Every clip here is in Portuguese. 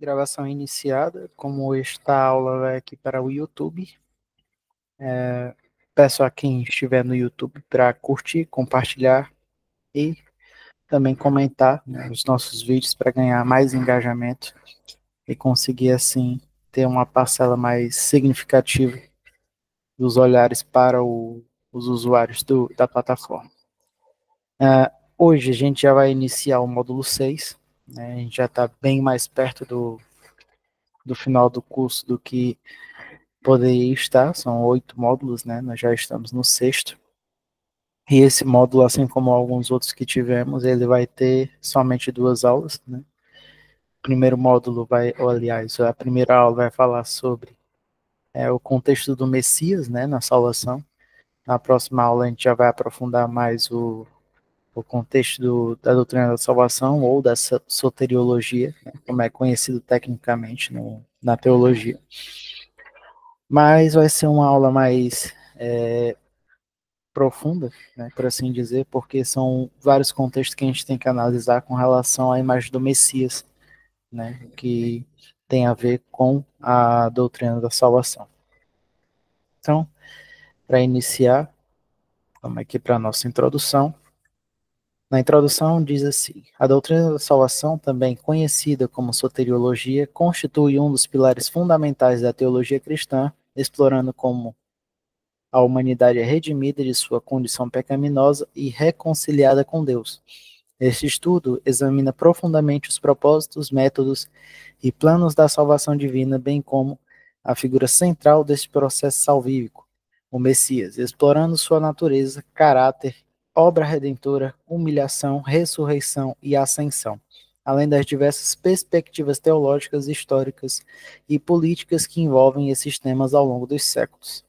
Gravação iniciada. Como esta aula vai aqui para o YouTube, peço a quem estiver no YouTube para curtir, compartilhar e também comentar, né, os nossos vídeos para ganhar mais engajamento e conseguir, assim, ter uma parcela mais significativa dos olhares para os usuários da plataforma. Hoje a gente já vai iniciar o módulo 6, né, a gente já está bem mais perto do final do curso do que poderia estar, são 8 módulos, né? Nós já estamos no 6º. E esse módulo, assim como alguns outros que tivemos, ele vai ter somente 2 aulas, né? O primeiro módulo vai, ou aliás, a primeira aula vai falar sobre o contexto do Messias, né, na salvação. Na próxima aula a gente já vai aprofundar mais o contexto da doutrina da salvação ou da soteriologia, né, como é conhecido tecnicamente na teologia. Mas vai ser uma aula mais profunda, né, por assim dizer, porque são vários contextos que a gente tem que analisar com relação à imagem do Messias, né, que tem a ver com a doutrina da salvação. Então, para iniciar, vamos aqui para a nossa introdução. Na introdução diz assim: a doutrina da salvação, também conhecida como soteriologia, constitui um dos pilares fundamentais da teologia cristã, explorando como a humanidade é redimida de sua condição pecaminosa e reconciliada com Deus. Este estudo examina profundamente os propósitos, métodos e planos da salvação divina, bem como a figura central deste processo salvífico, o Messias, explorando sua natureza, caráter, obra redentora, humilhação, ressurreição e ascensão, além das diversas perspectivas teológicas, históricas e políticas que envolvem esses temas ao longo dos séculos.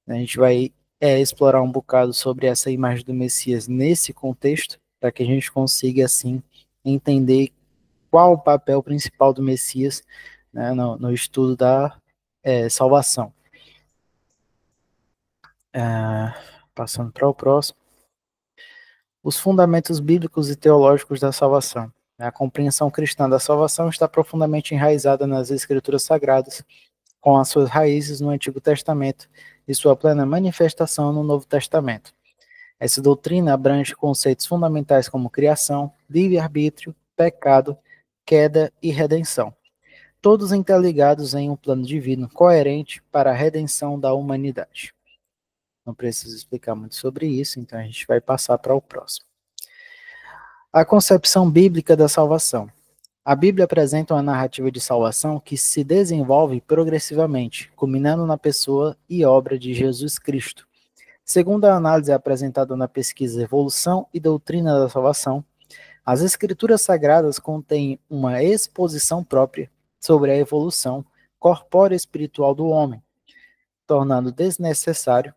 A gente vai explorar um bocado sobre essa imagem do Messias nesse contexto, para que a gente consiga, assim, entender qual o papel principal do Messias, né, no estudo da salvação. Passando para o próximo. Os fundamentos bíblicos e teológicos da salvação. A compreensão cristã da salvação está profundamente enraizada nas Escrituras Sagradas, com as suas raízes no Antigo Testamento e sua plena manifestação no Novo Testamento. Essa doutrina abrange conceitos fundamentais como criação, livre-arbítrio, pecado, queda e redenção, todos interligados em um plano divino coerente para a redenção da humanidade. Não preciso explicar muito sobre isso, então a gente vai passar para o próximo. A concepção bíblica da salvação. A Bíblia apresenta uma narrativa de salvação que se desenvolve progressivamente, culminando na pessoa e obra de Jesus Cristo. Segundo a análise apresentada na pesquisa Evolução e Doutrina da Salvação, as Escrituras Sagradas contêm uma exposição própria sobre a evolução corpórea espiritual do homem, tornando desnecessário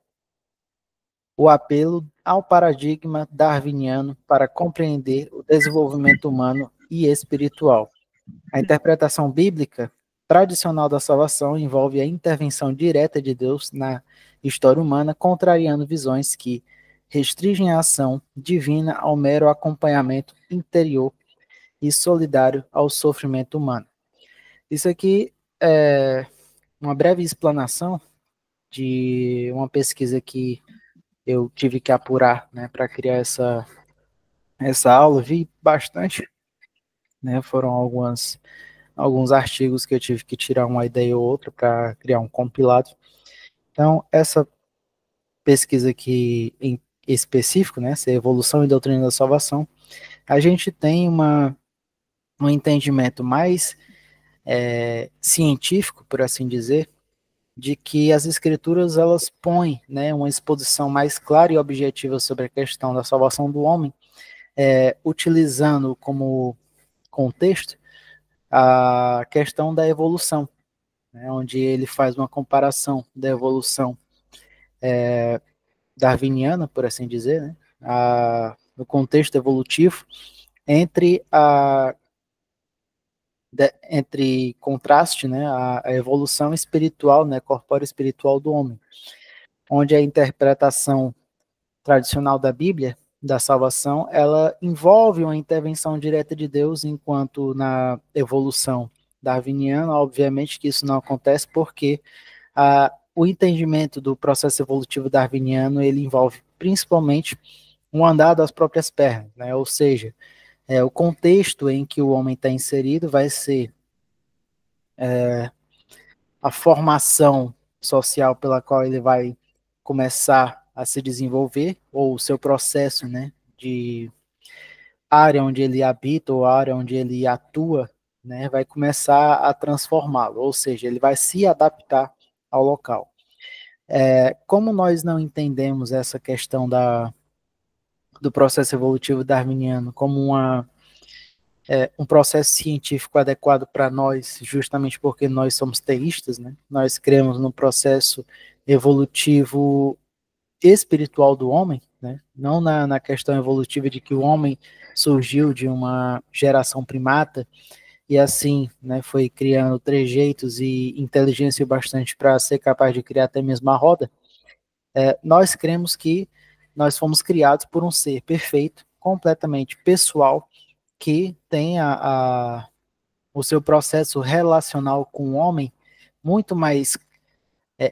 o apelo ao paradigma darwiniano para compreender o desenvolvimento humano e espiritual. A interpretação bíblica tradicional da salvação envolve a intervenção direta de Deus na história humana, contrariando visões que restringem a ação divina ao mero acompanhamento interior e solidário ao sofrimento humano. Isso aqui é uma breve explanação de uma pesquisa que eu tive que apurar, né, para criar essa aula. Vi bastante, né, foram alguns artigos que eu tive que tirar uma ideia ou outra para criar um compilado. Então, essa pesquisa aqui em específico, né, essa Evolução e Doutrina da Salvação, a gente tem um entendimento mais científico, por assim dizer, de que as escrituras elas põem, né, uma exposição mais clara e objetiva sobre a questão da salvação do homem, utilizando como contexto a questão da evolução, né, onde ele faz uma comparação da evolução darwiniana, por assim dizer, né, no contexto evolutivo, entre contraste, né, a evolução espiritual, né, corpórea espiritual do homem, onde a interpretação tradicional da Bíblia, da salvação, ela envolve uma intervenção direta de Deus, enquanto na evolução darwiniana, obviamente que isso não acontece porque o entendimento do processo evolutivo darwiniano ele envolve principalmente um andar das próprias pernas, né? Ou seja, o contexto em que o homem está inserido vai ser a formação social pela qual ele vai começar a se desenvolver, ou o seu processo, né, de área onde ele habita ou área onde ele atua, né, vai começar a transformá-lo, ou seja, ele vai se adaptar ao local. Como nós não entendemos essa questão do processo evolutivo darwiniano como um processo científico adequado para nós, justamente porque nós somos teístas, né? Nós cremos no processo evolutivo espiritual do homem, né? Não na questão evolutiva de que o homem surgiu de uma geração primata e assim, né, foi criando trejeitos e inteligência bastante para ser capaz de criar até mesmo a roda. Nós cremos que nós fomos criados por um ser perfeito, completamente pessoal, que tem o seu processo relacional com o homem muito mais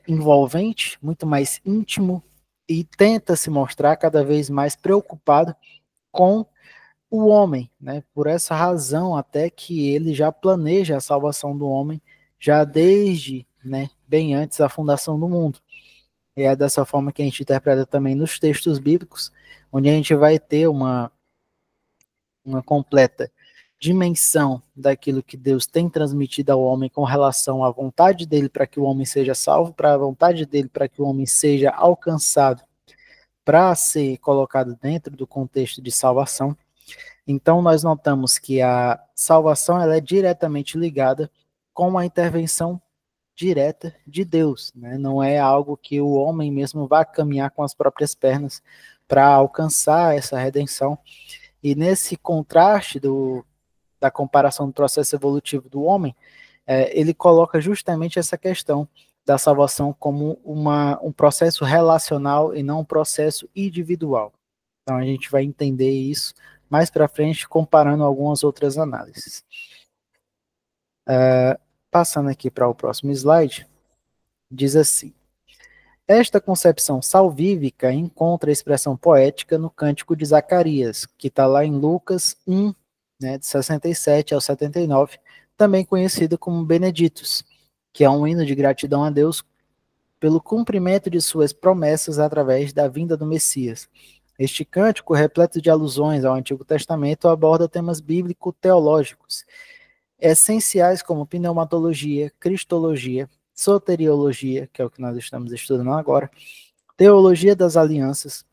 envolvente, muito mais íntimo e tenta se mostrar cada vez mais preocupado com o homem, né? Por essa razão até que ele já planeja a salvação do homem já desde, né, bem antes da fundação do mundo. E é dessa forma que a gente interpreta também nos textos bíblicos, onde a gente vai ter uma completa dimensão daquilo que Deus tem transmitido ao homem com relação à vontade dele para que o homem seja salvo, para a vontade dele para que o homem seja alcançado, para ser colocado dentro do contexto de salvação. Então nós notamos que a salvação ela é diretamente ligada com a intervenção direta de Deus, né? Não é algo que o homem mesmo vá caminhar com as próprias pernas para alcançar essa redenção. E nesse contraste da comparação do processo evolutivo do homem, ele coloca justamente essa questão da salvação como um processo relacional e não um processo individual. Então a gente vai entender isso mais para frente comparando algumas outras análises. Passando aqui para o próximo slide, diz assim: esta concepção salvífica encontra expressão poética no Cântico de Zacarias, que está lá em Lucas 1, né, de 67 ao 79, também conhecido como Beneditos, que é um hino de gratidão a Deus pelo cumprimento de suas promessas através da vinda do Messias. Este cântico, repleto de alusões ao Antigo Testamento, aborda temas bíblico-teológicos, essenciais como pneumatologia, cristologia, soteriologia, que é o que nós estamos estudando agora, teologia das alianças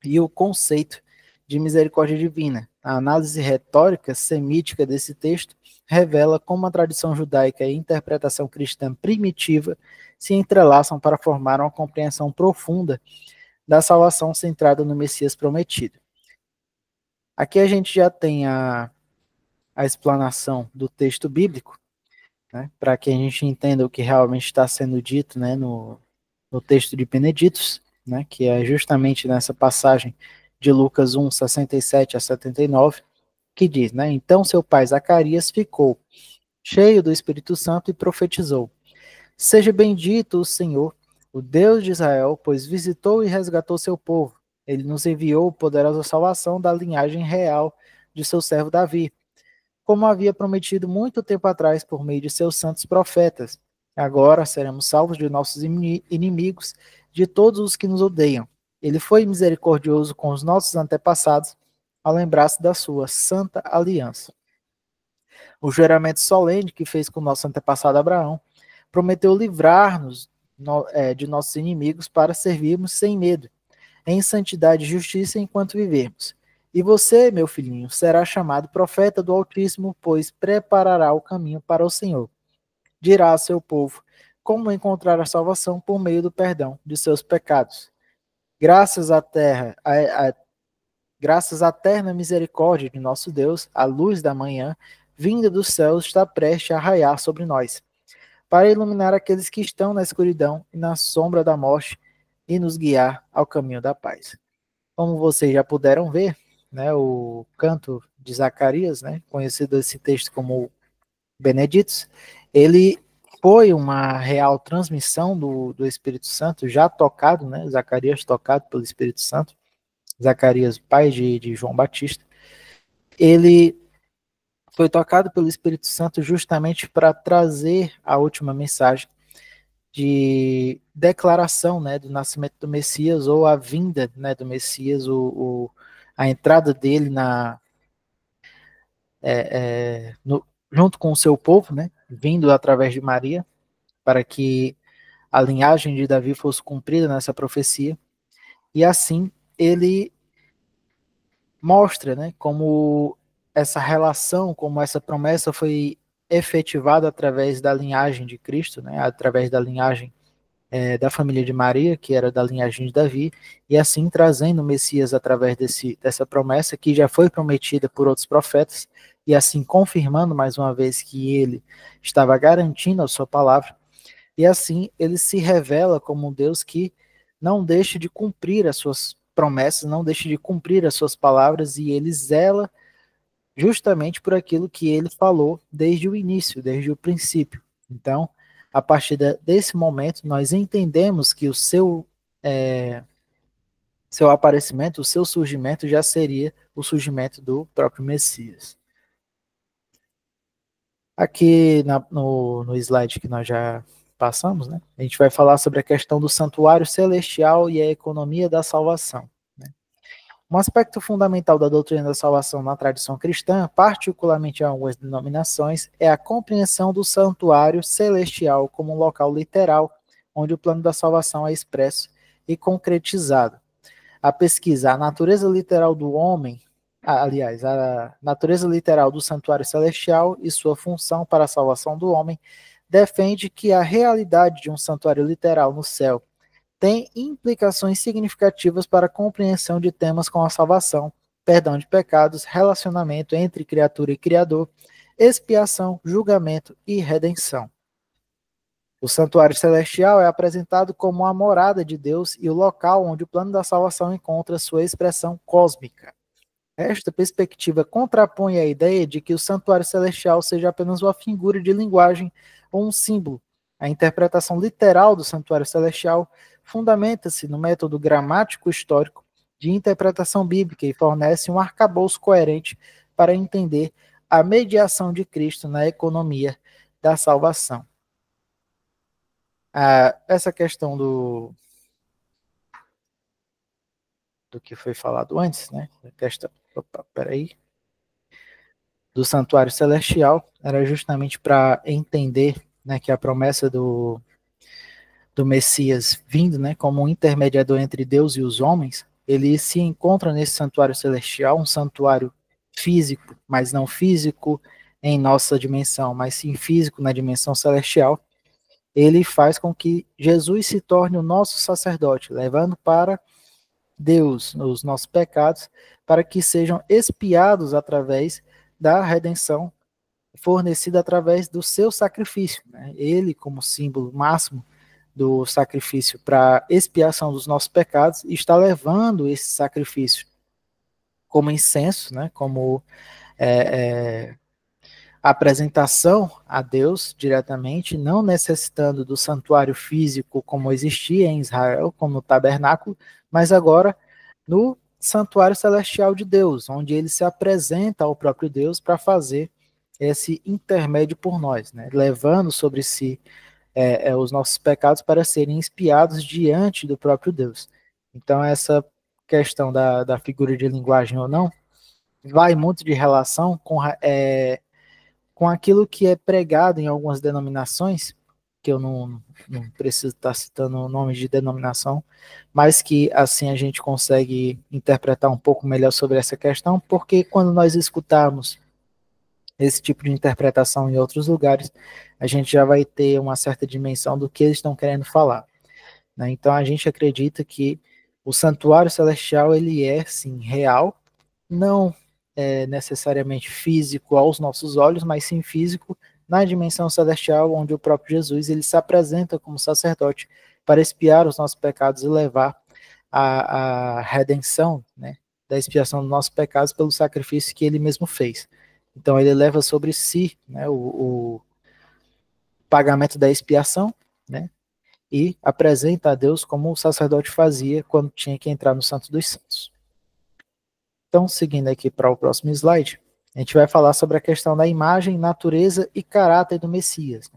e o conceito de misericórdia divina. A análise retórica semítica desse texto revela como a tradição judaica e a interpretação cristã primitiva se entrelaçam para formar uma compreensão profunda da salvação centrada no Messias prometido. Aqui a gente já tem a explanação do texto bíblico, né, para que a gente entenda o que realmente está sendo dito, né, no texto de Beneditos, né, que é justamente nessa passagem de Lucas 1, 67 a 79, que diz, né, então seu pai Zacarias ficou cheio do Espírito Santo e profetizou: seja bendito o Senhor, o Deus de Israel, pois visitou e resgatou seu povo. Ele nos enviou poderosa salvação da linhagem real de seu servo Davi, como havia prometido muito tempo atrás por meio de seus santos profetas. Agora seremos salvos de nossos inimigos, de todos os que nos odeiam. Ele foi misericordioso com os nossos antepassados, ao lembrar-se da sua santa aliança. O juramento solene que fez com nosso antepassado Abraão prometeu livrar-nos de nossos inimigos para servirmos sem medo, em santidade e justiça enquanto vivermos. E você, meu filhinho, será chamado profeta do Altíssimo, pois preparará o caminho para o Senhor. Dirá a seu povo como encontrar a salvação por meio do perdão de seus pecados. Graças graças à eterna misericórdia de nosso Deus, a luz da manhã, vinda dos céus, está prestes a raiar sobre nós, para iluminar aqueles que estão na escuridão e na sombra da morte e nos guiar ao caminho da paz. Como vocês já puderam ver, né, o canto de Zacarias, né, conhecido esse texto como Benedictus, ele foi uma real transmissão do Espírito Santo, já tocado, né? Zacarias tocado pelo Espírito Santo, Zacarias, pai de João Batista, ele foi tocado pelo Espírito Santo justamente para trazer a última mensagem de declaração, né, do nascimento do Messias, ou a vinda, né, do Messias, a entrada dele junto com o seu povo, né, vindo através de Maria, para que a linhagem de Davi fosse cumprida nessa profecia. E assim ele mostra, né, como essa relação, como essa promessa foi efetivada através da linhagem de Cristo, né, através da linhagem da família de Maria, que era da linhagem de Davi, e assim trazendo o Messias através dessa promessa que já foi prometida por outros profetas, e assim confirmando mais uma vez que ele estava garantindo a sua palavra, e assim ele se revela como um Deus que não deixa de cumprir as suas promessas, não deixa de cumprir as suas palavras, e ele zela justamente por aquilo que ele falou desde o início, desde o princípio. Então, a partir desse momento, nós entendemos que o seu aparecimento, o seu surgimento já seria o surgimento do próprio Messias. Aqui no slide que nós já passamos, né, a gente vai falar sobre a questão do santuário celestial e a economia da salvação. Um aspecto fundamental da doutrina da salvação na tradição cristã, particularmente em algumas denominações, é a compreensão do santuário celestial como um local literal, onde o plano da salvação é expresso e concretizado. A pesquisa, a natureza literal do homem, aliás, a natureza literal do santuário celestial e sua função para a salvação do homem, defende que a realidade de um santuário literal no céu tem implicações significativas para a compreensão de temas como a salvação, perdão de pecados, relacionamento entre criatura e criador, expiação, julgamento e redenção. O santuário celestial é apresentado como a morada de Deus e o local onde o plano da salvação encontra sua expressão cósmica. Esta perspectiva contrapõe a ideia de que o santuário celestial seja apenas uma figura de linguagem ou um símbolo. A interpretação literal do santuário celestial fundamenta-se no método gramático histórico de interpretação bíblica e fornece um arcabouço coerente para entender a mediação de Cristo na economia da salvação. Essa questão do que foi falado antes, né? A questão, do santuário celestial era justamente para entender, né, que a promessa do Messias vindo, né, como um intermediador entre Deus e os homens, ele se encontra nesse santuário celestial, um santuário físico, mas não físico em nossa dimensão, mas sim físico na dimensão celestial. Ele faz com que Jesus se torne o nosso sacerdote, levando para Deus os nossos pecados, para que sejam expiados através da redenção fornecida através do seu sacrifício, né? Ele, como símbolo máximo do sacrifício para expiação dos nossos pecados, está levando esse sacrifício como incenso, né? Como apresentação a Deus diretamente, não necessitando do santuário físico como existia em Israel, como no tabernáculo, mas agora no santuário celestial de Deus, onde ele se apresenta ao próprio Deus para fazer esse intermédio por nós, né? Levando sobre si os nossos pecados para serem expiados diante do próprio Deus. Então, essa questão da figura de linguagem ou não vai muito de relação com aquilo que é pregado em algumas denominações, que eu não preciso estar citando o nome de denominação, mas que assim a gente consegue interpretar um pouco melhor sobre essa questão, porque quando nós escutarmos esse tipo de interpretação em outros lugares, a gente já vai ter uma certa dimensão do que eles estão querendo falar, né? Então a gente acredita que o santuário celestial ele é sim real, não necessariamente físico aos nossos olhos, mas sim físico na dimensão celestial, onde o próprio Jesus ele se apresenta como sacerdote para expiar os nossos pecados e levar a redenção, né, da expiação dos nossos pecados pelo sacrifício que ele mesmo fez. Então ele leva sobre si, né, o pagamento da expiação, né, e apresenta a Deus como o sacerdote fazia quando tinha que entrar no Santo dos Santos. Então, seguindo aqui para o próximo slide, a gente vai falar sobre a questão da imagem, natureza e caráter do Messias.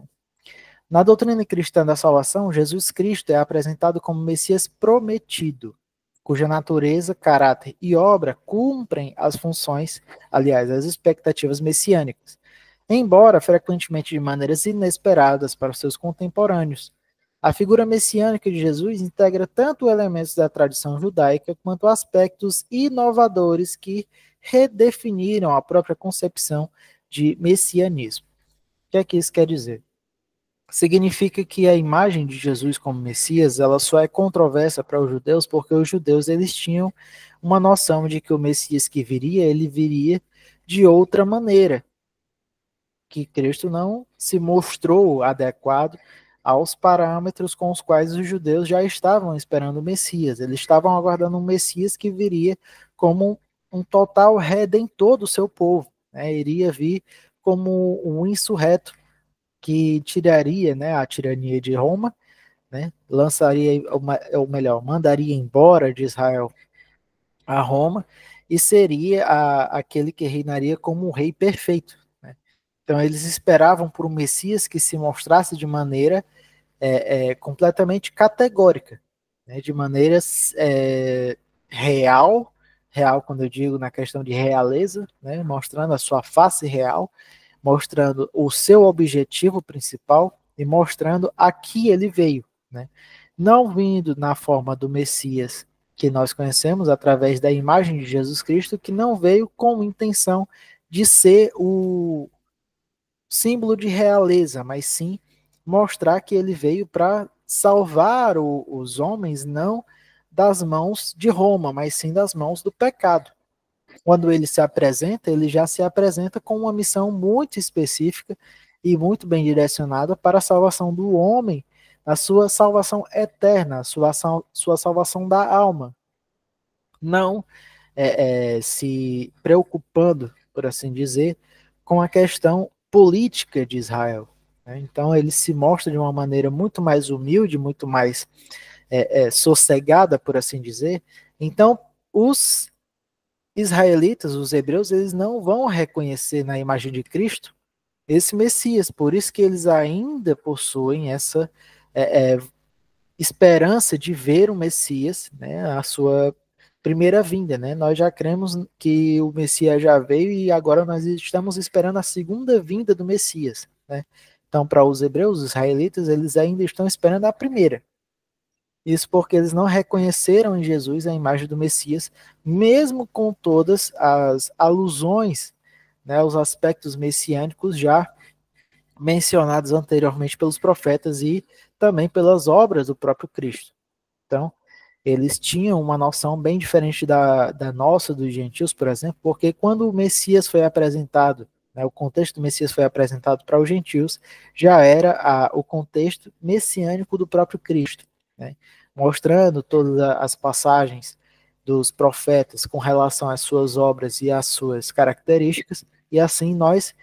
Na doutrina cristã da salvação, Jesus Cristo é apresentado como Messias prometido, cuja natureza, caráter e obra cumprem as funções, aliás, as expectativas messiânicas, embora frequentemente de maneiras inesperadas para os seus contemporâneos. A figura messiânica de Jesus integra tanto elementos da tradição judaica quanto aspectos inovadores que redefiniram a própria concepção de messianismo. O que é que isso quer dizer? Significa que a imagem de Jesus como Messias, ela só é controversa para os judeus porque os judeus eles tinham uma noção de que o Messias que viria, ele viria de outra maneira, que Cristo não se mostrou adequado aos parâmetros com os quais os judeus já estavam esperando o Messias. Eles estavam aguardando um Messias que viria como um total redentor do seu povo, né? Iria vir como um insurreto que tiraria, né, a tirania de Roma, né, lançaria, ou melhor, mandaria embora de Israel a Roma e seria aquele que reinaria como um rei perfeito. Né? Então eles esperavam por um Messias que se mostrasse de maneira completamente categórica, né, de maneira real, real quando eu digo na questão de realeza, né, mostrando a sua face real, mostrando o seu objetivo principal e mostrando a que ele veio, né? Não vindo na forma do Messias que nós conhecemos através da imagem de Jesus Cristo, que não veio com intenção de ser o símbolo de realeza, mas sim mostrar que ele veio para salvar os homens não das mãos de Roma, mas sim das mãos do pecado. Quando ele se apresenta, ele já se apresenta com uma missão muito específica e muito bem direcionada para a salvação do homem, a sua salvação eterna, a sua salvação da alma. Não se preocupando, por assim dizer, com a questão política de Israel. Né? Então ele se mostra de uma maneira muito mais humilde, muito mais sossegada, por assim dizer. Então os israelitas, os hebreus, eles não vão reconhecer na imagem de Cristo esse Messias, por isso que eles ainda possuem essa esperança de ver o Messias, né, a sua primeira vinda, né? Nós já cremos que o Messias já veio e agora nós estamos esperando a segunda vinda do Messias, né? Então, para os hebreus, os israelitas, eles ainda estão esperando a primeira. Isso porque eles não reconheceram em Jesus a imagem do Messias, mesmo com todas as alusões, né, os aspectos messiânicos já mencionados anteriormente pelos profetas e também pelas obras do próprio Cristo. Então, eles tinham uma noção bem diferente da nossa, dos gentios, por exemplo, porque quando o Messias foi apresentado, né, o contexto do Messias foi apresentado para os gentios, já era o contexto messiânico do próprio Cristo, né, mostrando todas as passagens dos profetas com relação às suas obras e às suas características, e assim nós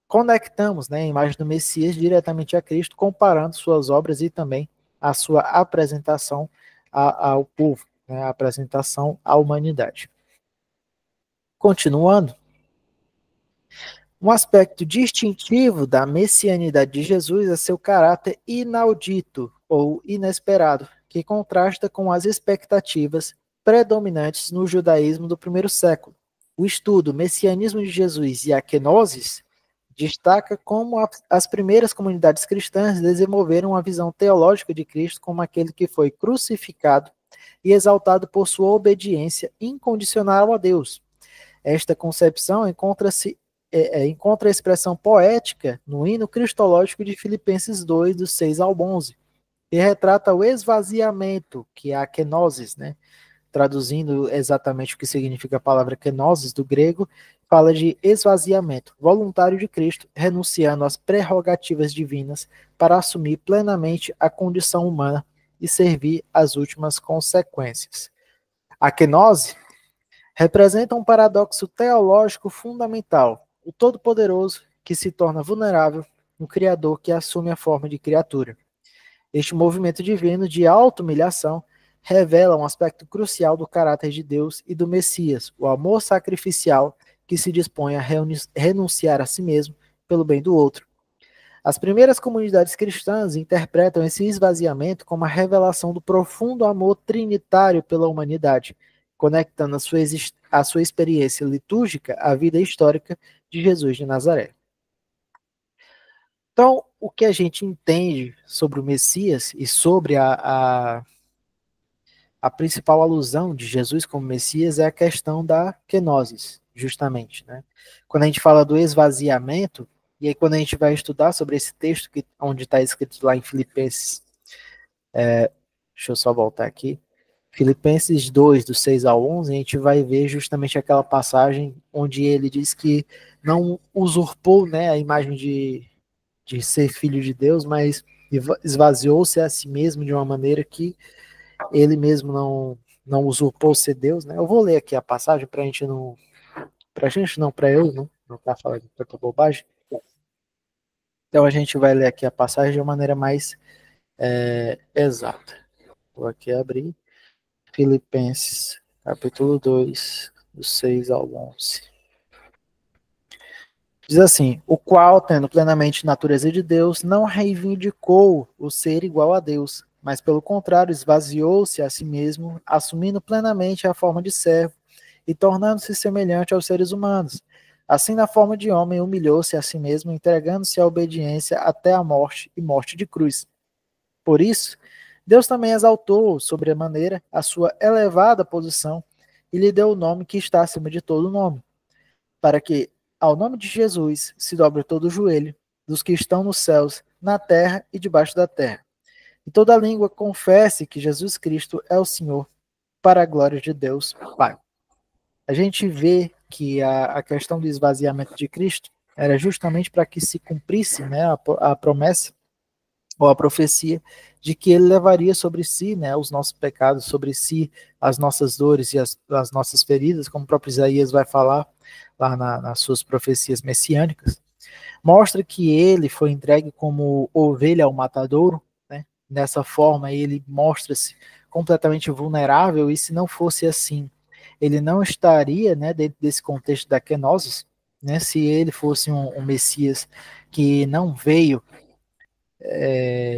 conectamos, né, a imagem do Messias diretamente a Cristo, comparando suas obras e também a sua apresentação ao povo, né, a apresentação à humanidade. Continuando, um aspecto distintivo da messianidade de Jesus é seu caráter inaudito ou inesperado, que contrasta com as expectativas predominantes no judaísmo do primeiro século. O estudo Messianismo de Jesus e a Kenosis destaca como as primeiras comunidades cristãs desenvolveram uma visão teológica de Cristo como aquele que foi crucificado e exaltado por sua obediência incondicional a Deus. Esta concepção encontra expressão poética no hino cristológico de Filipenses 2, dos 6 ao 11, que retrata o esvaziamento, que é a kenosis, né? Traduzindo exatamente o que significa a palavra kenosis do grego, fala de esvaziamento voluntário de Cristo, renunciando às prerrogativas divinas para assumir plenamente a condição humana e servir às últimas consequências. A kenose representa um paradoxo teológico fundamental. O Todo-Poderoso que se torna vulnerável, o Criador que assume a forma de criatura. Este movimento divino de auto-humilhação revela um aspecto crucial do caráter de Deus e do Messias, o amor sacrificial que se dispõe a renunciar a si mesmo pelo bem do outro. As primeiras comunidades cristãs interpretam esse esvaziamento como a revelação do profundo amor trinitário pela humanidade, conectando a sua experiência litúrgica à vida histórica de Jesus de Nazaré. Então, o que a gente entende sobre o Messias e sobre a principal alusão de Jesus como Messias é a questão da kenosis, justamente. Né? Quando a gente fala do esvaziamento, e aí quando a gente vai estudar sobre esse texto, onde está escrito lá em Filipenses, deixa eu só voltar aqui, Filipenses 2, do 6 ao 11, a gente vai ver justamente aquela passagem onde ele diz que não usurpou, né, a imagem de ser filho de Deus, mas esvaziou-se a si mesmo de uma maneira que ele mesmo não usurpou ser Deus, né? Eu vou ler aqui a passagem para eu não estar falando tanta bobagem. Então a gente vai ler aqui a passagem de uma maneira mais exata. Vou aqui abrir Filipenses, capítulo 2, do 6 ao 11. Diz assim: o qual, tendo plenamente natureza de Deus, não reivindicou o ser igual a Deus, mas pelo contrário, esvaziou-se a si mesmo, assumindo plenamente a forma de servo e tornando-se semelhante aos seres humanos. Assim, na forma de homem, humilhou-se a si mesmo, entregando-se à obediência até a morte e morte de cruz. Por isso, Deus também exaltou sobremaneira a sua elevada posição e lhe deu o nome que está acima de todo nome, para que ao nome de Jesus se dobre todo o joelho dos que estão nos céus, na terra e debaixo da terra. E toda língua confesse que Jesus Cristo é o Senhor, para a glória de Deus Pai. A gente vê que a questão do esvaziamento de Cristo era justamente para que se cumprisse, né, a promessa ou a profecia de que ele levaria sobre si, né, os nossos pecados, sobre si as nossas dores e as nossas feridas, como o próprio Isaías vai falar lá nas suas profecias messiânicas. Mostra que ele foi entregue como ovelha ao matadouro, né? Dessa forma ele mostra-se completamente vulnerável, e se não fosse assim, ele não estaria, né, dentro desse contexto da kenosis, né? Se ele fosse um Messias que não veio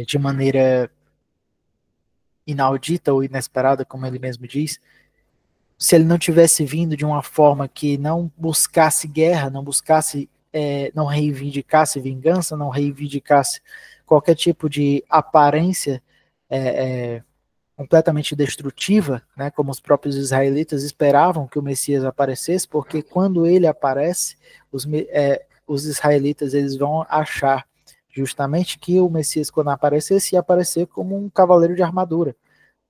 de maneira inaudita ou inesperada, como ele mesmo diz, se ele não tivesse vindo de uma forma que não buscasse guerra, não buscasse, não reivindicasse vingança, não reivindicasse qualquer tipo de aparência completamente destrutiva, né, como os próprios israelitas esperavam que o Messias aparecesse, porque quando ele aparece, os israelitas eles vão achar justamente que o Messias, quando aparecesse, ia aparecer como um cavaleiro de armadura,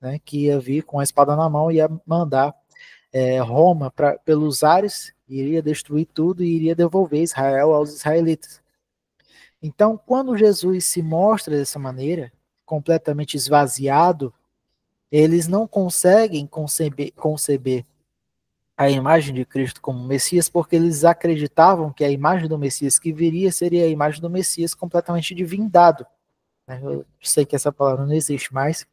né, que ia vir com a espada na mão e ia mandar Roma pelos ares, iria destruir tudo e iria devolver Israel aos israelitas. Então, quando Jesus se mostra dessa maneira, completamente esvaziado, eles não conseguem conceber a imagem de Cristo como Messias, porque eles acreditavam que a imagem do Messias que viria seria a imagem do Messias completamente divindado. Eu sei que essa palavra não existe mais,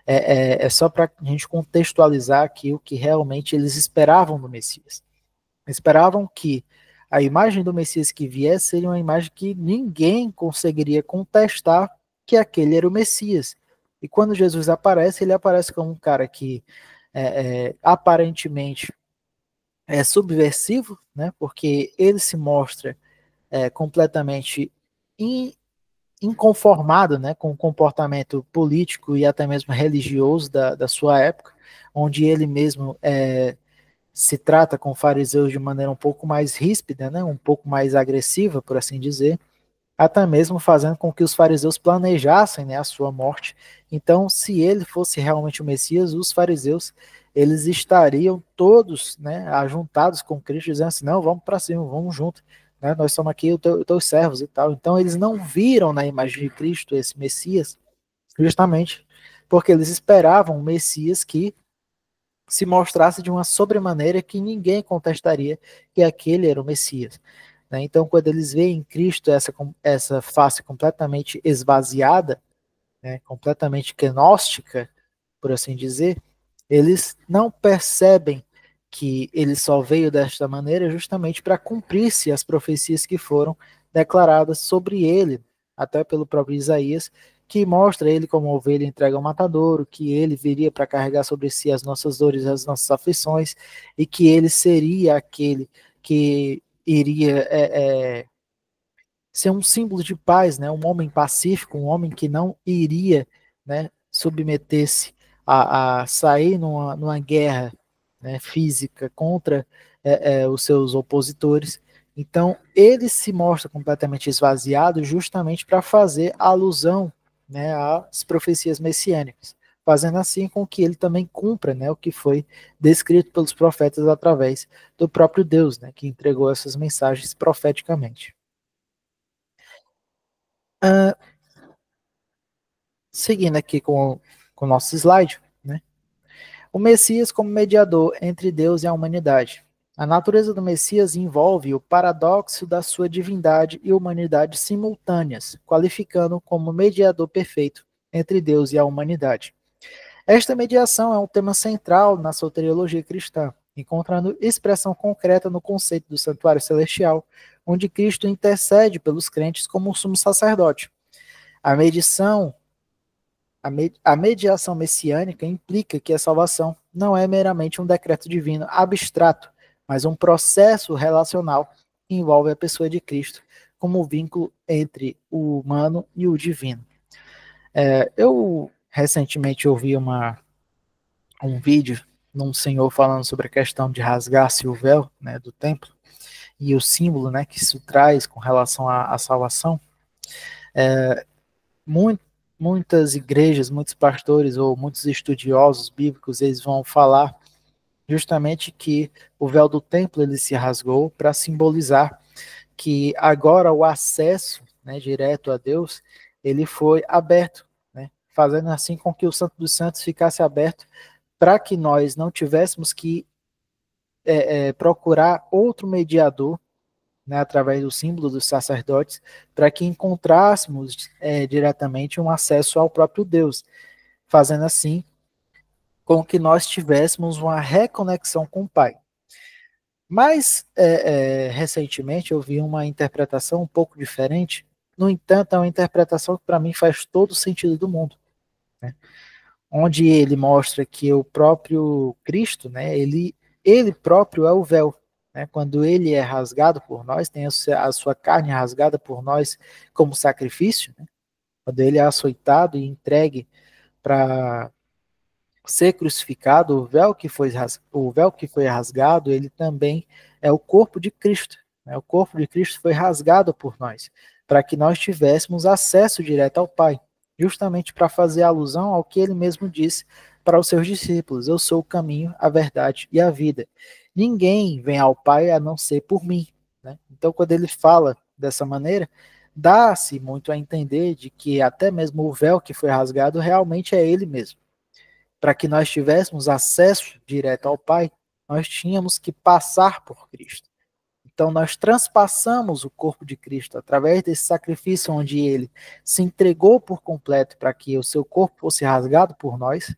é só para a gente contextualizar aqui o que realmente eles esperavam do Messias. Esperavam que a imagem do Messias que viesse seria uma imagem que ninguém conseguiria contestar que aquele era o Messias. E quando Jesus aparece, ele aparece como um cara que aparentemente é subversivo, né? Porque ele se mostra completamente inconformado, né, com o comportamento político e até mesmo religioso da sua época, onde ele mesmo se trata com fariseus de maneira um pouco mais ríspida, né, um pouco mais agressiva, por assim dizer, até mesmo fazendo com que os fariseus planejassem, né, a sua morte. Então, se ele fosse realmente o Messias, os fariseus eles estariam todos, né, ajuntados com Cristo, dizendo assim, não, vamos para cima, vamos junto, né, nós somos aqui os teus servos e tal. Então, eles não viram na imagem de Cristo esse Messias, justamente porque eles esperavam um Messias que se mostrasse de uma sobremaneira que ninguém contestaria que aquele era o Messias. Né? Então, quando eles veem em Cristo essa face completamente esvaziada, né, completamente gnóstica, por assim dizer, eles não percebem que ele só veio desta maneira justamente para cumprir-se as profecias que foram declaradas sobre ele, até pelo próprio Isaías, que mostra ele como ovelha entregue ao matadouro, que ele viria para carregar sobre si as nossas dores, as nossas aflições, e que ele seria aquele que iria ser um símbolo de paz, né? Um homem pacífico, um homem que não iria, né, submeter-se a sair numa guerra, né, física contra os seus opositores. Então, ele se mostra completamente esvaziado justamente para fazer alusão, né, às profecias messiânicas, fazendo assim com que ele também cumpra, né, o que foi descrito pelos profetas através do próprio Deus, né, que entregou essas mensagens profeticamente. Uh, Seguindo aqui com o nosso slide, né? O Messias como mediador entre Deus e a humanidade. A natureza do Messias envolve o paradoxo da sua divindade e humanidade simultâneas, qualificando-o como mediador perfeito entre Deus e a humanidade. Esta mediação é um tema central na soteriologia cristã, encontrando expressão concreta no conceito do santuário celestial, onde Cristo intercede pelos crentes como um sumo sacerdote. A mediação A mediação messiânica implica que a salvação não é meramente um decreto divino abstrato, mas um processo relacional que envolve a pessoa de Cristo como vínculo entre o humano e o divino. Eu recentemente ouvi um vídeo de um senhor falando sobre a questão de rasgar-se o véu, né, do templo e o símbolo, né, que isso traz com relação à salvação. Muitas igrejas, muitos pastores ou muitos estudiosos bíblicos, eles vão falar justamente que o véu do templo ele se rasgou para simbolizar que agora o acesso, né, direto a Deus, ele foi aberto, né, fazendo assim com que o Santo dos Santos ficasse aberto para que nós não tivéssemos que procurar outro mediador, né, através do símbolo dos sacerdotes, para que encontrássemos diretamente um acesso ao próprio Deus, fazendo assim com que nós tivéssemos uma reconexão com o Pai. Mas, recentemente, eu vi uma interpretação um pouco diferente. No entanto, é uma interpretação que, para mim, faz todo o sentido do mundo. Né? Onde ele mostra que o próprio Cristo, né, ele próprio é o véu. Né? Quando ele é rasgado por nós, tem a sua carne rasgada por nós como sacrifício. Né? Quando ele é açoitado e entregue para ser crucificado, o véu que foi rasgado, ele também é o corpo de Cristo. Né? O corpo de Cristo foi rasgado por nós, para que nós tivéssemos acesso direto ao Pai, justamente para fazer alusão ao que ele mesmo disse para os seus discípulos: eu sou o caminho, a verdade e a vida. Ninguém vem ao Pai a não ser por mim. Né? Então, quando ele fala dessa maneira, dá-se muito a entender de que até mesmo o véu que foi rasgado realmente é ele mesmo. Para que nós tivéssemos acesso direto ao Pai, nós tínhamos que passar por Cristo. Então, nós transpassamos o corpo de Cristo através desse sacrifício onde ele se entregou por completo para que o seu corpo fosse rasgado por nós,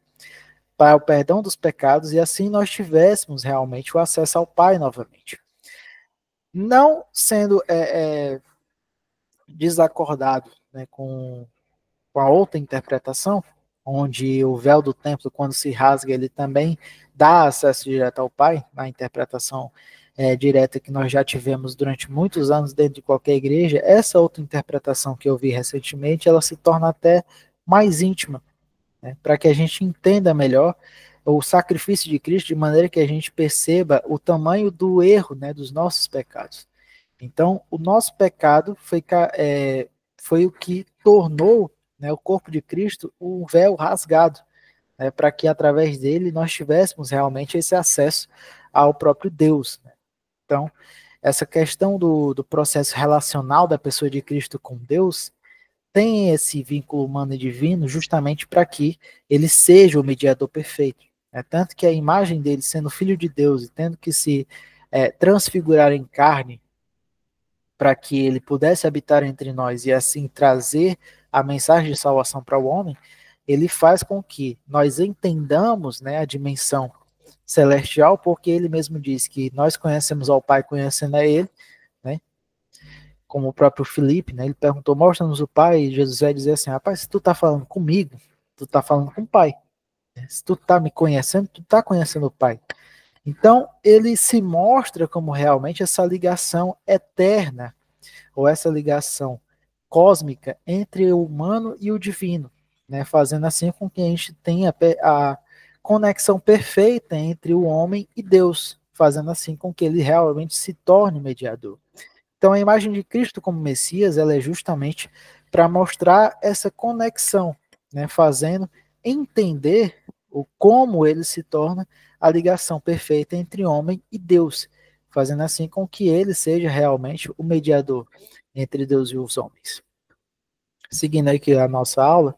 para o perdão dos pecados, e assim nós tivéssemos realmente o acesso ao Pai novamente. Não sendo desacordado, né, com a outra interpretação, onde o véu do templo, quando se rasga, ele também dá acesso direto ao Pai, na interpretação direta que nós já tivemos durante muitos anos dentro de qualquer igreja. Essa outra interpretação que eu vi recentemente, ela se torna até mais íntima, né, para que a gente entenda melhor o sacrifício de Cristo, de maneira que a gente perceba o tamanho do erro, né, dos nossos pecados. Então, o nosso pecado foi o que tornou, né, o corpo de Cristo um véu rasgado, né, para que através dele nós tivéssemos realmente esse acesso ao próprio Deus. Né? Então, essa questão do processo relacional da pessoa de Cristo com Deus tem esse vínculo humano e divino justamente para que ele seja o mediador perfeito. Tanto que a imagem dele, sendo filho de Deus e tendo que se transfigurar em carne, para que ele pudesse habitar entre nós e assim trazer a mensagem de salvação para o homem, ele faz com que nós entendamos, né, a dimensão celestial, porque ele mesmo diz que nós conhecemos ao Pai conhecendo a ele, né? Como o próprio Filipe, né? Ele perguntou: mostra-nos o Pai, e Jesus vai dizer assim: rapaz, se tu tá falando comigo, tu tá falando com o Pai. Se tu tá me conhecendo, tu tá conhecendo o Pai. Então, ele se mostra como realmente essa ligação eterna, ou essa ligação cósmica entre o humano e o divino, né? Fazendo assim com que a gente tenha a conexão perfeita entre o homem e Deus, fazendo assim com que ele realmente se torne mediador. Então, a imagem de Cristo como Messias, ela é justamente para mostrar essa conexão, né? Fazendo entender o como ele se torna a ligação perfeita entre homem e Deus, fazendo assim com que ele seja realmente o mediador entre Deus e os homens. Seguindo aqui a nossa aula,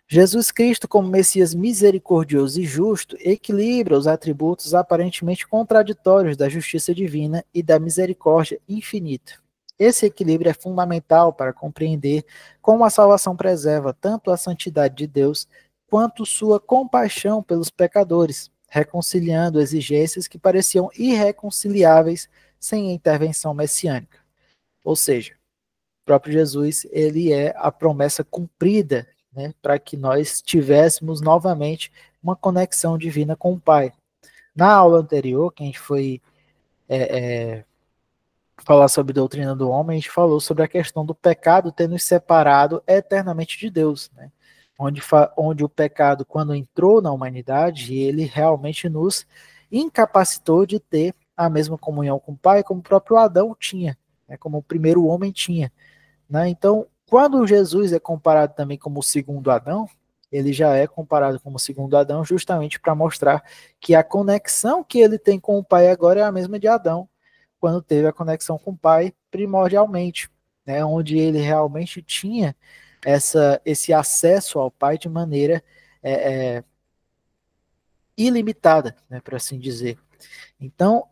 Jesus Cristo, como Messias misericordioso e justo, equilibra os atributos aparentemente contraditórios da justiça divina e da misericórdia infinita. Esse equilíbrio é fundamental para compreender como a salvação preserva tanto a santidade de Deus quanto sua compaixão pelos pecadores, reconciliando exigências que pareciam irreconciliáveis sem a intervenção messiânica. Ou seja, o próprio Jesus, ele é a promessa cumprida, né, para que nós tivéssemos novamente uma conexão divina com o Pai. Na aula anterior, que a gente foi falar sobre doutrina do homem, a gente falou sobre a questão do pecado ter nos separado eternamente de Deus, né? Onde o pecado, quando entrou na humanidade, ele realmente nos incapacitou de ter a mesma comunhão com o Pai como o próprio Adão tinha, né? Como o primeiro homem tinha, né? Então, quando Jesus é comparado também como o segundo Adão, ele já é comparado como o segundo Adão justamente para mostrar que a conexão que ele tem com o Pai agora é a mesma de Adão, quando teve a conexão com o Pai primordialmente, né? Onde ele realmente tinha esse acesso ao Pai de maneira ilimitada, né, por assim dizer. Então,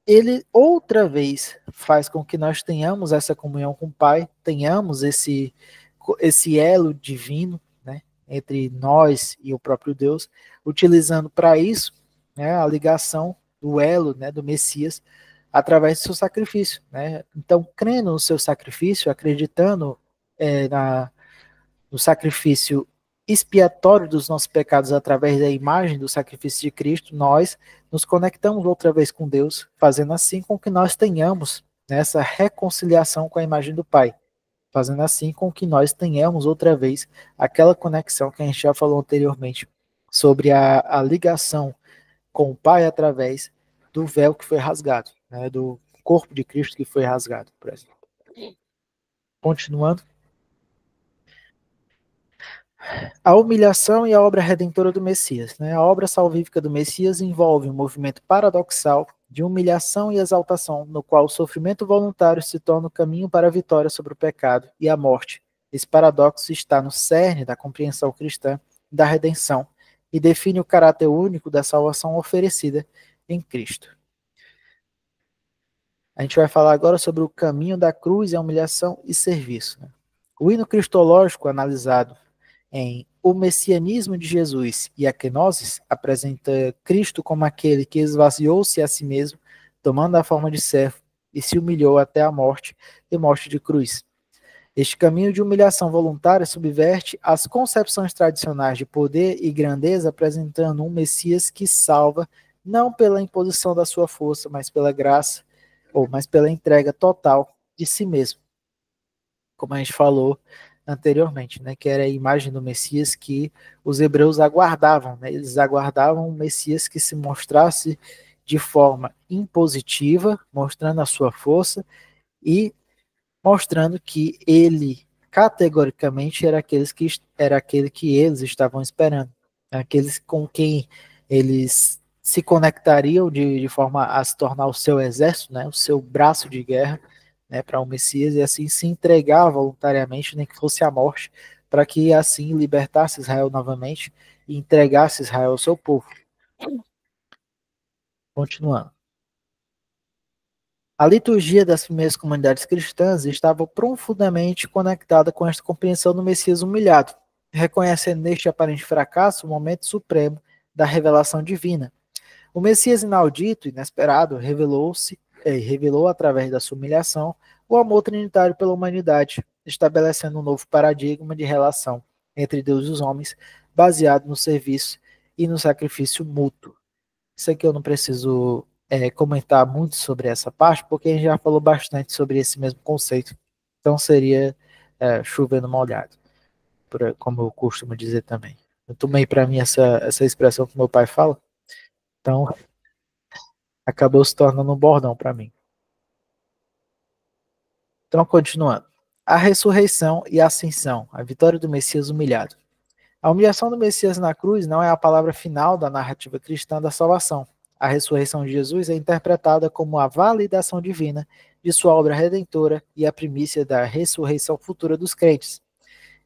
ele outra vez faz com que nós tenhamos essa comunhão com o Pai, tenhamos esse elo divino, né, entre nós e o próprio Deus, utilizando para isso, né, a ligação do elo, né, do Messias, através do seu sacrifício, né? Então, crendo no seu sacrifício, acreditando no sacrifício expiatório dos nossos pecados através da imagem do sacrifício de Cristo, nós nos conectamos outra vez com Deus, fazendo assim com que nós tenhamos essa reconciliação com a imagem do Pai, fazendo assim com que nós tenhamos outra vez aquela conexão que a gente já falou anteriormente sobre a ligação com o Pai através do véu que foi rasgado, né, do corpo de Cristo que foi rasgado, por exemplo. Continuando. A humilhação e a obra redentora do Messias. Né? A obra salvífica do Messias envolve um movimento paradoxal de humilhação e exaltação, no qual o sofrimento voluntário se torna o caminho para a vitória sobre o pecado e a morte. Esse paradoxo está no cerne da compreensão cristã da redenção e define o caráter único da salvação oferecida em Cristo. A gente vai falar agora sobre o caminho da cruz e a humilhação e serviço. Né? O hino cristológico analisado em O Messianismo de Jesus e a Kenosis apresenta Cristo como aquele que esvaziou-se a si mesmo, tomando a forma de servo, e se humilhou até a morte e morte de cruz. Este caminho de humilhação voluntária subverte as concepções tradicionais de poder e grandeza, apresentando um Messias que salva não pela imposição da sua força, mas pela graça, mas pela entrega total de si mesmo. Como a gente falou anteriormente, né, que era a imagem do Messias que os hebreus aguardavam, né, eles aguardavam um Messias que se mostrasse de forma impositiva, mostrando a sua força e mostrando que ele categoricamente era aquele que eles estavam esperando, aqueles com quem eles se conectariam de forma a se tornar o seu exército, né, o seu braço de guerra, né, para o Messias, e assim se entregar voluntariamente, nem que fosse a morte, para que assim libertasse Israel novamente e entregasse Israel ao seu povo. Continuando. A liturgia das primeiras comunidades cristãs estava profundamente conectada com esta compreensão do Messias humilhado, reconhecendo neste aparente fracasso o momento supremo da revelação divina. O Messias inaudito, inesperado, revelou através da sua humilhação o amor trinitário pela humanidade, estabelecendo um novo paradigma de relação entre Deus e os homens, baseado no serviço e no sacrifício mútuo. Isso aqui eu não preciso comentar muito sobre essa parte, porque a gente já falou bastante sobre esse mesmo conceito. Então seria chover no molhado, como eu costumo dizer também. Eu tomei para mim essa expressão que meu pai fala, então acabou se tornando um bordão para mim. Então, continuando. A ressurreição e a ascensão, a vitória do Messias humilhado. A humilhação do Messias na cruz não é a palavra final da narrativa cristã da salvação. A ressurreição de Jesus é interpretada como a validação divina de sua obra redentora e a primícia da ressurreição futura dos crentes.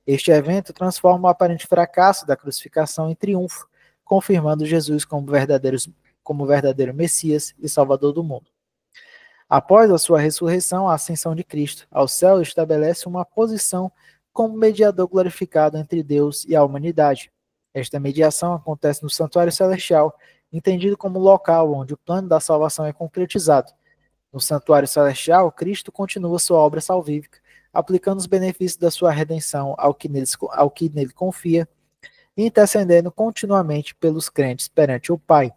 Este evento transforma o aparente fracasso da crucificação em triunfo, confirmando Jesus como verdadeiro Messias e Salvador do mundo. Após a sua ressurreição, a ascensão de Cristo ao céu estabelece uma posição como mediador glorificado entre Deus e a humanidade. Esta mediação acontece no santuário celestial, entendido como local onde o plano da salvação é concretizado. No santuário celestial, Cristo continua sua obra salvífica, aplicando os benefícios da sua redenção ao que nele confia e intercedendo continuamente pelos crentes perante o Pai.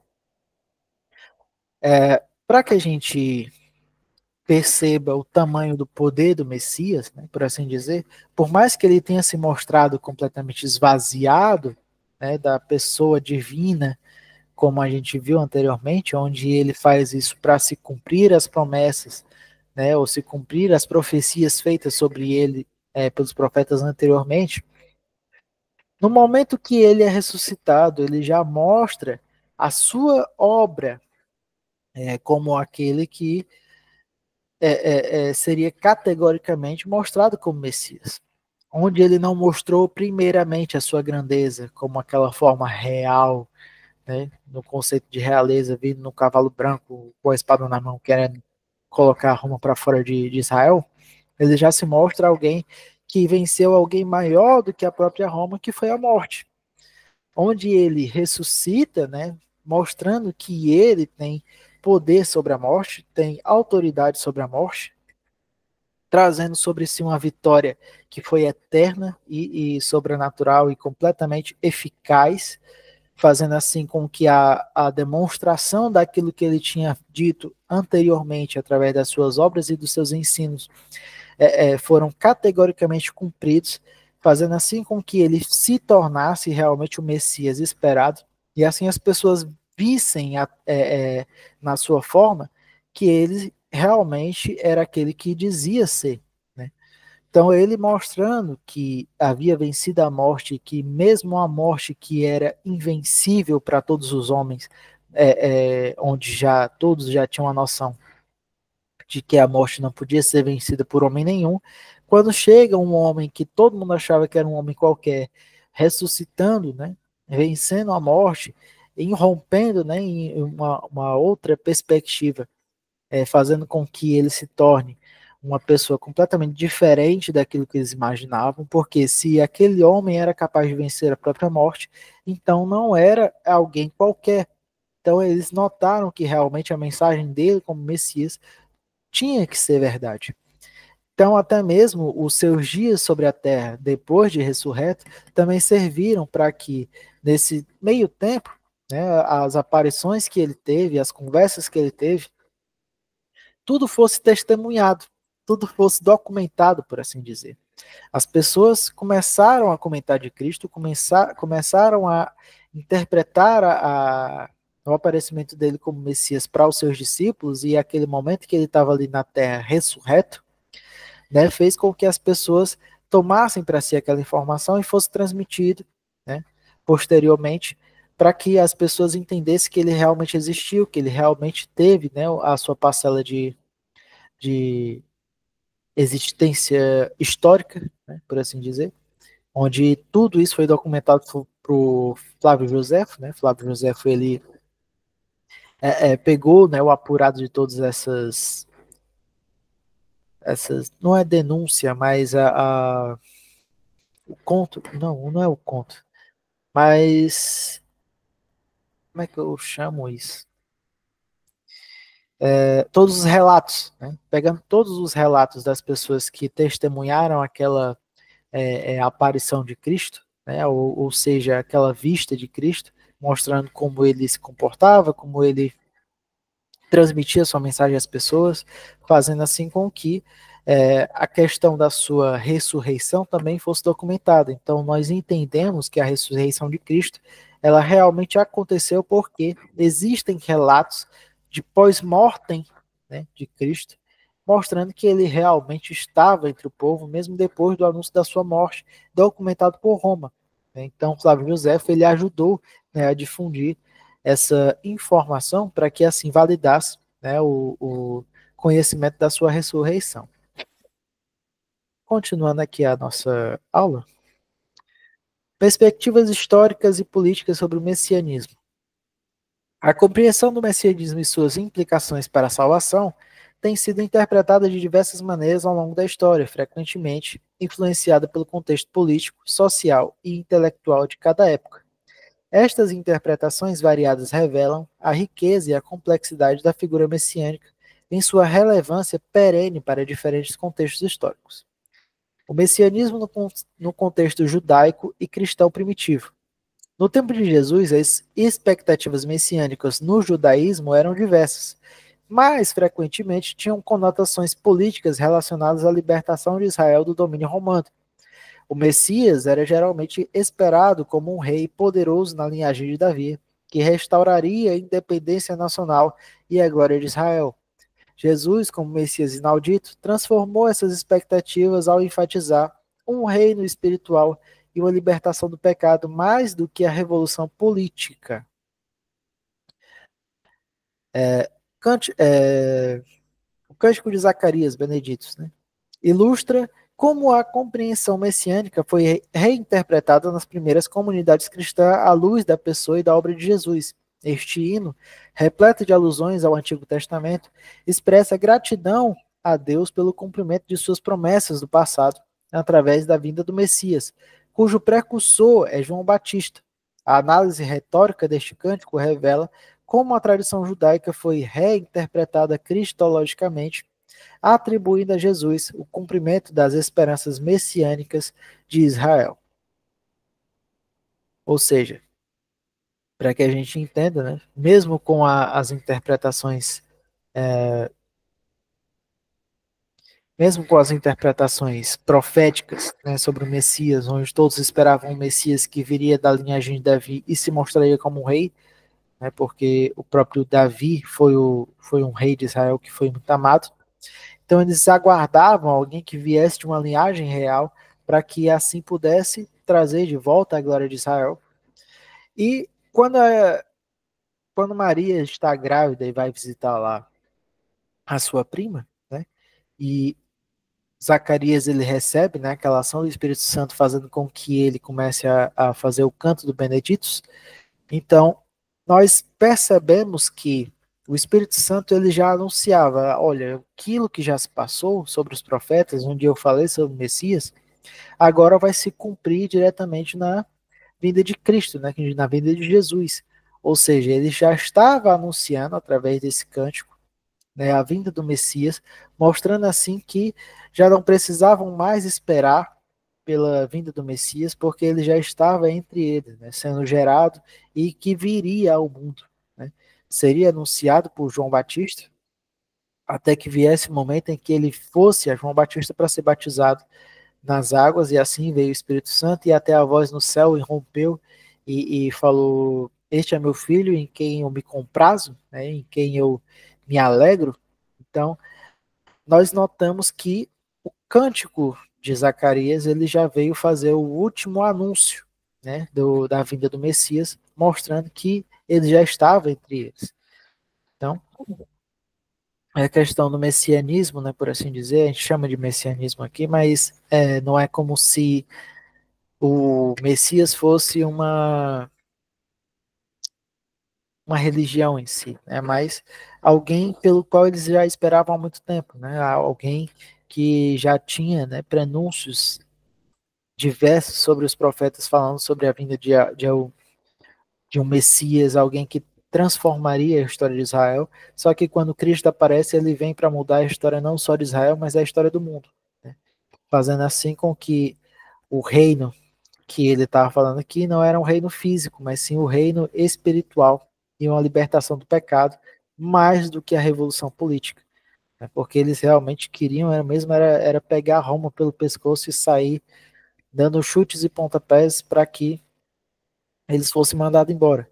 Para que a gente perceba o tamanho do poder do Messias, né, por assim dizer, por mais que ele tenha se mostrado completamente esvaziado, né, da pessoa divina, como a gente viu anteriormente, onde ele faz isso para se cumprir as promessas, né, ou se cumprir as profecias feitas sobre ele pelos profetas anteriormente. No momento que ele é ressuscitado, ele já mostra a sua obra como aquele que seria categoricamente mostrado como Messias, onde ele não mostrou primeiramente a sua grandeza como aquela forma real, né, no conceito de realeza, vindo no cavalo branco com a espada na mão, querendo colocar Roma para fora de Israel. Ele já se mostra alguém que venceu alguém maior do que a própria Roma, que foi a morte, onde ele ressuscita, né, mostrando que ele tem poder sobre a morte, tem autoridade sobre a morte, trazendo sobre si uma vitória que foi eterna e sobrenatural e completamente eficaz, fazendo assim com que a demonstração daquilo que ele tinha dito anteriormente, através das suas obras e dos seus ensinos, foram categoricamente cumpridos, fazendo assim com que ele se tornasse realmente o Messias esperado, e assim as pessoas vissem na sua forma que ele realmente era aquele que dizia ser, né? Então ele mostrando que havia vencido a morte, que mesmo a morte que era invencível para todos os homens, onde já todos já tinham a noção de que a morte não podia ser vencida por homem nenhum, quando chega um homem que todo mundo achava que era um homem qualquer, ressuscitando, né, vencendo a morte, irrompendo, né, em uma outra perspectiva, fazendo com que ele se torne uma pessoa completamente diferente daquilo que eles imaginavam, porque se aquele homem era capaz de vencer a própria morte, então não era alguém qualquer. Então eles notaram que realmente a mensagem dele como Messias tinha que ser verdade. Então, até mesmo os seus dias sobre a terra, depois de ressurreto, também serviram para que, nesse meio tempo, né, as aparições que ele teve, as conversas que ele teve, tudo fosse testemunhado, tudo fosse documentado, por assim dizer. As pessoas começaram a comentar de Cristo, começaram a interpretar o aparecimento dele como Messias para os seus discípulos, e aquele momento que ele estava ali na terra ressurreto, né, fez com que as pessoas tomassem para si aquela informação e fosse transmitido, né, posteriormente, para que as pessoas entendessem que ele realmente existiu, que ele realmente teve, né, a sua parcela de existência histórica, né, por assim dizer, onde tudo isso foi documentado por Flávio Josefo, né? Flávio Josefo, ele pegou, né, o apurado de todas essas, não é denúncia, mas o conto, não é o conto, mas como é que eu chamo isso? Todos os relatos, né? Pegando todos os relatos das pessoas que testemunharam aquela aparição de Cristo, né? Ou seja, aquela vista de Cristo, mostrando como ele se comportava, como ele transmitia sua mensagem às pessoas, fazendo assim com que a questão da sua ressurreição também fosse documentada. Então, nós entendemos que a ressurreição de Cristo, ela realmente aconteceu porque existem relatos de pós-mortem, né, de Cristo, mostrando que ele realmente estava entre o povo, mesmo depois do anúncio da sua morte, documentado por Roma. Então, Flávio José, ele ajudou, né, a difundir essa informação para que assim validasse, né, o conhecimento da sua ressurreição. Continuando aqui a nossa aula, perspectivas históricas e políticas sobre o messianismo. A compreensão do messianismo e suas implicações para a salvação tem sido interpretada de diversas maneiras ao longo da história, frequentemente influenciada pelo contexto político, social e intelectual de cada época. Estas interpretações variadas revelam a riqueza e a complexidade da figura messiânica em sua relevância perene para diferentes contextos históricos. O messianismo no contexto judaico e cristão primitivo. No tempo de Jesus, as expectativas messiânicas no judaísmo eram diversas, mas frequentemente tinham conotações políticas relacionadas à libertação de Israel do domínio romano. O Messias era geralmente esperado como um rei poderoso na linhagem de Davi, que restauraria a independência nacional e a glória de Israel. Jesus, como Messias inaudito, transformou essas expectativas ao enfatizar um reino espiritual e uma libertação do pecado mais do que a revolução política. Cante, o Cântico de Zacarias, Beneditos, né, ilustra como a compreensão messiânica foi reinterpretada nas primeiras comunidades cristãs à luz da pessoa e da obra de Jesus. Este hino, repleto de alusões ao Antigo Testamento, expressa gratidão a Deus pelo cumprimento de suas promessas do passado, através da vinda do Messias, cujo precursor é João Batista. A análise retórica deste cântico revela como a tradição judaica foi reinterpretada cristologicamente, atribuindo a Jesus o cumprimento das esperanças messiânicas de Israel. Ou seja, para que a gente entenda, né, mesmo com as interpretações, mesmo com as interpretações proféticas, né, sobre o Messias, onde todos esperavam um Messias que viria da linhagem de Davi e se mostraria como um rei, né, porque o próprio Davi foi um rei de Israel que foi muito amado. Então eles aguardavam alguém que viesse de uma linhagem real para que assim pudesse trazer de volta a glória de Israel. E quando Maria está grávida e vai visitar lá a sua prima, né? E Zacarias ele recebe, né, aquela ação do Espírito Santo fazendo com que ele comece a fazer o canto do Benedictus. Então, nós percebemos que o Espírito Santo ele já anunciava, olha, aquilo que já se passou sobre os profetas, onde eu falei sobre o Messias, agora vai se cumprir diretamente na vinda de Cristo, né, na vinda de Jesus. Ou seja, ele já estava anunciando através desse cântico, né, a vinda do Messias, mostrando assim que já não precisavam mais esperar pela vinda do Messias, porque ele já estava entre eles, né, sendo gerado e que viria ao mundo. Né. Seria anunciado por João Batista, até que viesse o momento em que ele fosse a João Batista para ser batizado nas águas, e assim veio o Espírito Santo, e até a voz no céu irrompeu e falou: Este é meu filho em quem eu me comprazo, né, em quem eu me alegro. Então, nós notamos que o cântico de Zacarias ele já veio fazer o último anúncio, né, da vinda do Messias, mostrando que ele já estava entre eles. Então, é a questão do messianismo, né, por assim dizer, a gente chama de messianismo aqui, mas não é como se o Messias fosse uma religião em si, né? Mas alguém pelo qual eles já esperavam há muito tempo, né? Alguém que já tinha, né, prenúncios diversos sobre os profetas falando sobre a vinda de um Messias, alguém que transformaria a história de Israel. Só que quando Cristo aparece, ele vem para mudar a história não só de Israel, mas a história do mundo, né? Fazendo assim com que o reino que ele estava falando aqui não era um reino físico, mas sim o reino espiritual e uma libertação do pecado, mais do que a revolução política, né? Porque eles realmente queriam, era pegar Roma pelo pescoço e sair dando chutes e pontapés para que eles fossem mandados embora,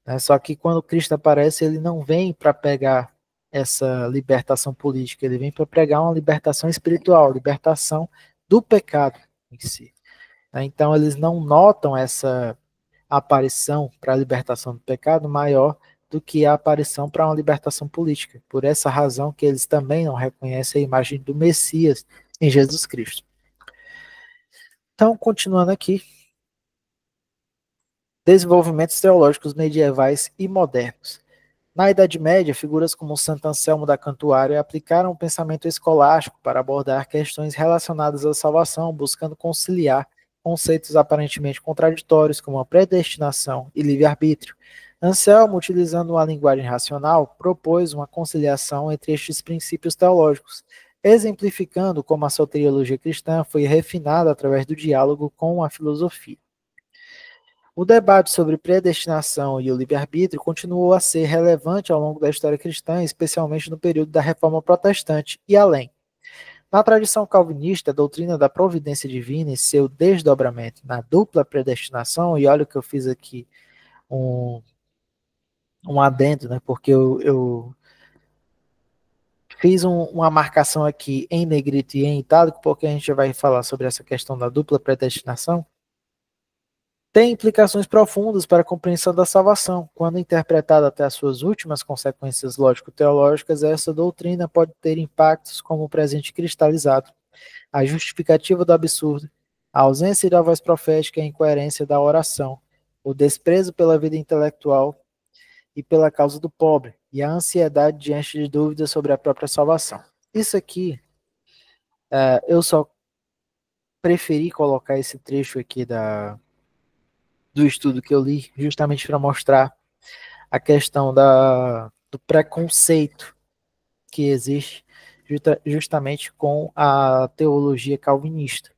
né? Só que quando Cristo aparece, ele não vem para pegar essa libertação política, ele vem para pregar uma libertação espiritual, libertação do pecado em si, né? Então eles não notam essa aparição para a libertação do pecado maior do que a aparição para uma libertação política. Por essa razão que eles também não reconhecem a imagem do Messias em Jesus Cristo. Então, continuando aqui, desenvolvimentos teológicos medievais e modernos. Na Idade Média, figuras como Santo Anselmo da Cantuária aplicaram o pensamento escolástico para abordar questões relacionadas à salvação, buscando conciliar conceitos aparentemente contraditórios como a predestinação e livre-arbítrio. Anselmo, utilizando uma linguagem racional, propôs uma conciliação entre estes princípios teológicos, exemplificando como a soteriologia cristã foi refinada através do diálogo com a filosofia. O debate sobre predestinação e o livre-arbítrio continuou a ser relevante ao longo da história cristã, especialmente no período da Reforma Protestante e além. Na tradição calvinista, a doutrina da providência divina e seu desdobramento na dupla predestinação, e olha o que eu fiz aqui, um adendo, né, porque eu fiz uma marcação aqui em negrito e em itálico, porque a gente vai falar sobre essa questão da dupla predestinação, tem implicações profundas para a compreensão da salvação. Quando interpretada até as suas últimas consequências lógico-teológicas, essa doutrina pode ter impactos como o presente cristalizado, a justificativa do absurdo, a ausência da voz profética e a incoerência da oração, o desprezo pela vida intelectual e pela causa do pobre, e a ansiedade diante de dúvidas sobre a própria salvação. Isso aqui, eu só preferi colocar esse trecho aqui do estudo que eu li, justamente para mostrar a questão do preconceito que existe justamente com a teologia calvinista.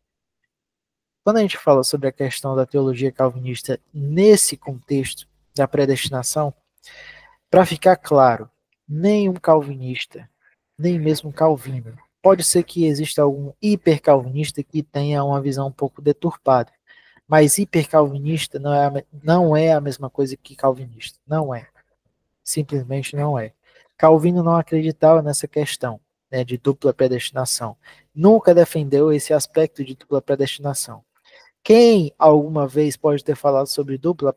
Quando a gente fala sobre a questão da teologia calvinista nesse contexto da predestinação, para ficar claro, nenhum calvinista, nem mesmo Calvino, pode ser que exista algum hipercalvinista que tenha uma visão um pouco deturpada, mas hipercalvinista não é a mesma coisa que calvinista, não é. Simplesmente não é. Calvino não acreditava nessa questão, né, de dupla predestinação. Nunca defendeu esse aspecto de dupla predestinação. Quem alguma vez pode ter falado sobre dupla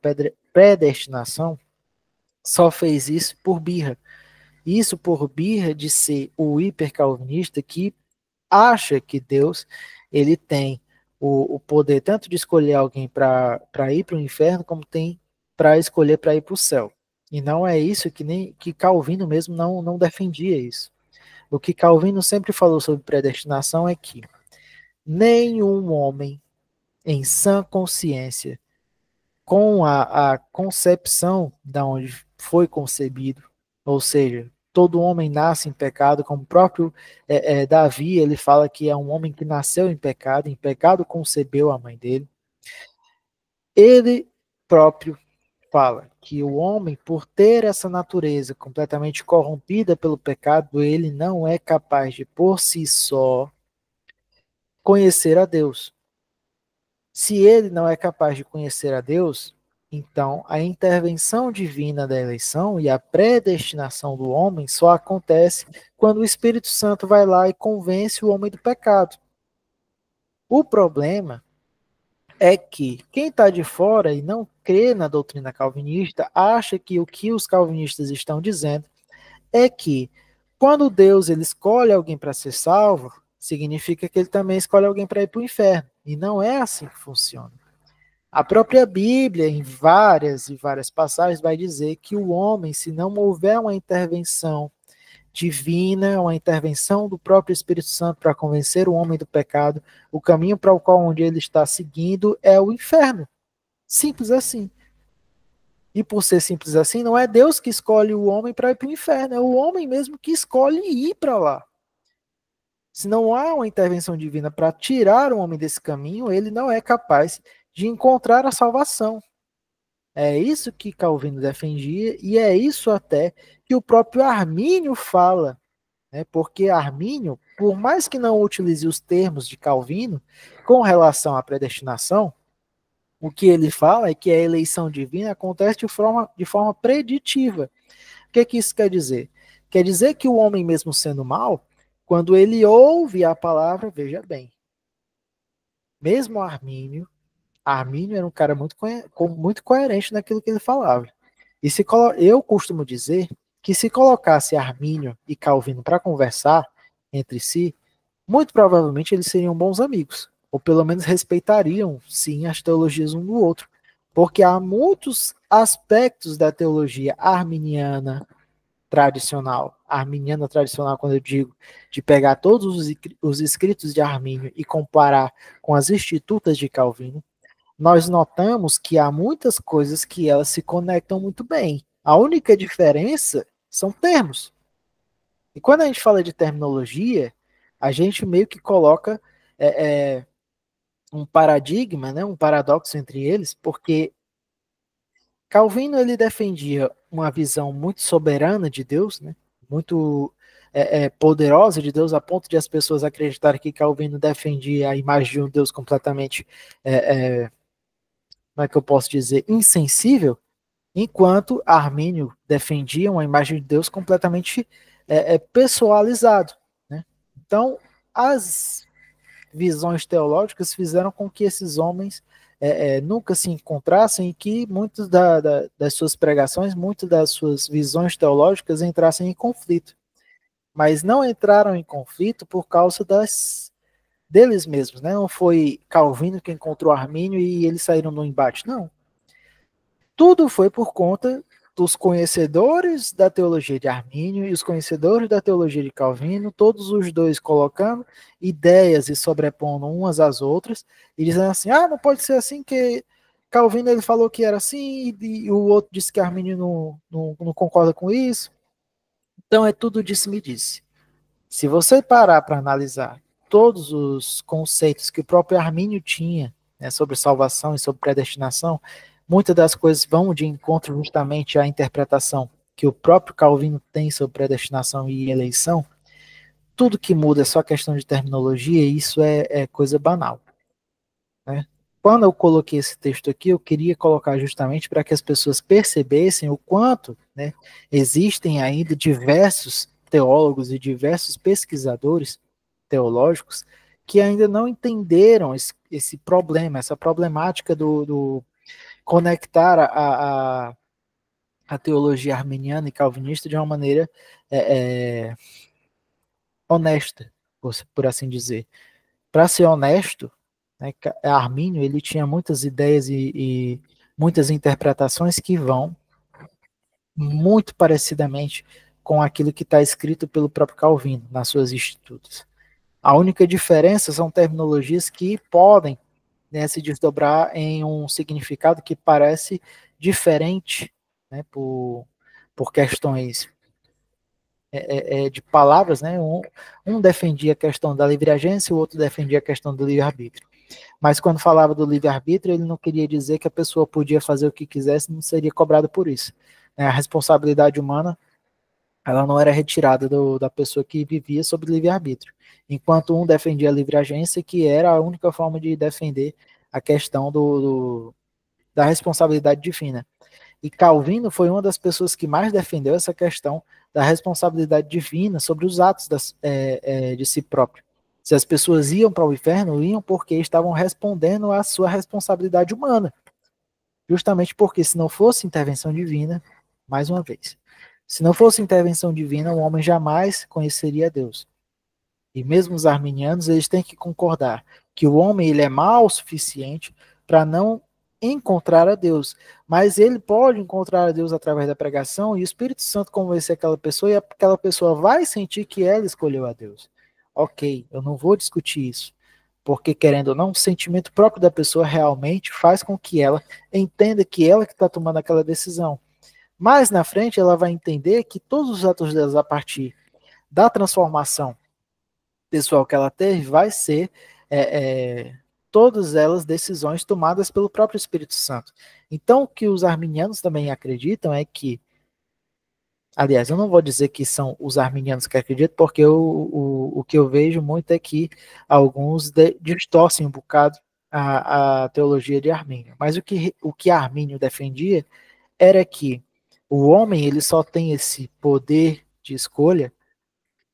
predestinação só fez isso por birra. Isso por birra de ser o hipercalvinista que acha que Deus ele tem o poder tanto de escolher alguém para ir para o inferno, como tem para escolher para ir para o céu. E não é isso que Calvino mesmo não defendia isso. O que Calvino sempre falou sobre predestinação é que nenhum homem em sã consciência, com a concepção da onde foi concebido, ou seja, todo homem nasce em pecado, como o próprio Davi, ele fala que é um homem que nasceu em pecado concebeu a mãe dele. Ele próprio fala que o homem, por ter essa natureza completamente corrompida pelo pecado, ele não é capaz de, por si só, conhecer a Deus. Se ele não é capaz de conhecer a Deus, então a intervenção divina da eleição e a predestinação do homem só acontece quando o Espírito Santo vai lá e convence o homem do pecado. O problema é que quem está de fora e não crê na doutrina calvinista acha que o que os calvinistas estão dizendo é que quando Deus ele escolhe alguém para ser salvo, significa que ele também escolhe alguém para ir para o inferno. E não é assim que funciona. A própria Bíblia, em várias e várias passagens, vai dizer que o homem, se não houver uma intervenção divina, uma intervenção do próprio Espírito Santo para convencer o homem do pecado, o caminho para o qual onde ele está seguindo é o inferno. Simples assim. E por ser simples assim, não é Deus que escolhe o homem para ir para o inferno, é o homem mesmo que escolhe ir para lá. Se não há uma intervenção divina para tirar o homem desse caminho, ele não é capaz de encontrar a salvação. É isso que Calvino defendia e é isso até que o próprio Armínio fala, né? Porque Armínio, por mais que não utilize os termos de Calvino com relação à predestinação, o que ele fala é que a eleição divina acontece de forma preditiva. O que isso quer dizer? Quer dizer que o homem, mesmo sendo mau, quando ele ouve a palavra, veja bem, mesmo Armínio era um cara muito coerente naquilo que ele falava. E eu costumo dizer que se colocasse Armínio e Calvino para conversar entre si, muito provavelmente eles seriam bons amigos, ou pelo menos respeitariam, sim, as teologias um do outro. Porque há muitos aspectos da teologia arminiana tradicional, quando eu digo de pegar todos os escritos de Armínio e comparar com as institutas de Calvino, nós notamos que há muitas coisas que elas se conectam muito bem. A única diferença são termos. E quando a gente fala de terminologia, a gente meio que coloca um paradigma, né, um paradoxo entre eles, porque Calvino ele defendia uma visão muito soberana de Deus, né, muito poderosa de Deus, a ponto de as pessoas acreditarem que Calvino defendia a imagem de um Deus completamente, como é que eu posso dizer, insensível, enquanto Armínio defendia uma imagem de Deus completamente pessoalizado, né? Então, as visões teológicas fizeram com que esses homens nunca se encontrassem e que muitas das suas pregações, muitas das suas visões teológicas entrassem em conflito. Mas não entraram em conflito por causa deles mesmos, né? Não foi Calvino que encontrou Armínio e eles saíram no embate, não. Tudo foi por conta dos conhecedores da teologia de Armínio e os conhecedores da teologia de Calvino, todos os dois colocando ideias e sobrepondo umas às outras, e dizendo assim, não pode ser assim que Calvino ele falou que era assim, e o outro disse que Armínio não concorda com isso. Então é tudo disse-me-disse. Se você parar para analisar todos os conceitos que o próprio Armínio tinha, né, sobre salvação e sobre predestinação, muitas das coisas vão de encontro justamente à interpretação que o próprio Calvino tem sobre predestinação e eleição. Tudo que muda é só questão de terminologia, e isso é coisa banal, né? Quando eu coloquei esse texto aqui, eu queria colocar justamente para que as pessoas percebessem o quanto, né, existem ainda diversos teólogos e diversos pesquisadores teológicos que ainda não entenderam esse problema, essa problemática do conectar a teologia arminiana e calvinista de uma maneira honesta, por assim dizer. Para ser honesto, né, Armínio ele tinha muitas ideias e muitas interpretações que vão muito parecidamente com aquilo que está escrito pelo próprio Calvino nas suas institutas. A única diferença são terminologias que podem, né, se desdobrar em um significado que parece diferente, né, por questões de palavras, né? Um defendia a questão da livre-agência, o outro defendia a questão do livre-arbítrio. Mas quando falava do livre-arbítrio, ele não queria dizer que a pessoa podia fazer o que quisesse e não seria cobrada por isso. A responsabilidade humana, ela não era retirada da pessoa que vivia sob livre-arbítrio. Enquanto um defendia a livre-agência, que era a única forma de defender a questão da responsabilidade divina. E Calvino foi uma das pessoas que mais defendeu essa questão da responsabilidade divina sobre os atos de si próprio. Se as pessoas iam para o inferno, iam porque estavam respondendo à sua responsabilidade humana. Justamente porque se não fosse intervenção divina, mais uma vez, se não fosse intervenção divina, o homem jamais conheceria Deus. E mesmo os arminianos, eles têm que concordar que o homem ele é mau o suficiente para não encontrar a Deus, mas ele pode encontrar a Deus através da pregação e o Espírito Santo convencer aquela pessoa e aquela pessoa vai sentir que ela escolheu a Deus. Ok, eu não vou discutir isso, porque querendo ou não, o sentimento próprio da pessoa realmente faz com que ela entenda que ela que está tomando aquela decisão. Mais na frente ela vai entender que todos os atos delas a partir da transformação pessoal que ela teve vai ser todas elas decisões tomadas pelo próprio Espírito Santo. Então, o que os arminianos também acreditam é que, aliás, eu não vou dizer que são os arminianos que acreditam, porque o que eu vejo muito é que alguns distorcem um bocado a teologia de Armínio. Mas o que Armínio defendia era que o homem ele só tem esse poder de escolha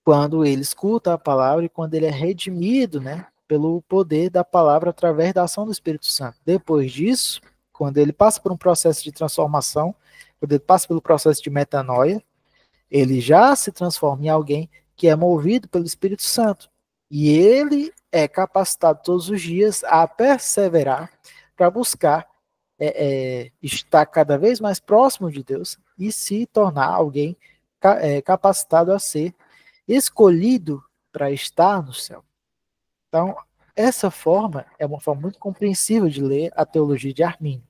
quando ele escuta a palavra e quando ele é redimido, né, pelo poder da palavra através da ação do Espírito Santo. Depois disso, quando ele passa por um processo de transformação, quando ele passa pelo processo de metanoia, ele já se transforma em alguém que é movido pelo Espírito Santo. E ele é capacitado todos os dias a perseverar para buscar estar cada vez mais próximo de Deus e se tornar alguém capacitado a ser escolhido para estar no céu. Então, essa forma é uma forma muito compreensível de ler a teologia de Armínio.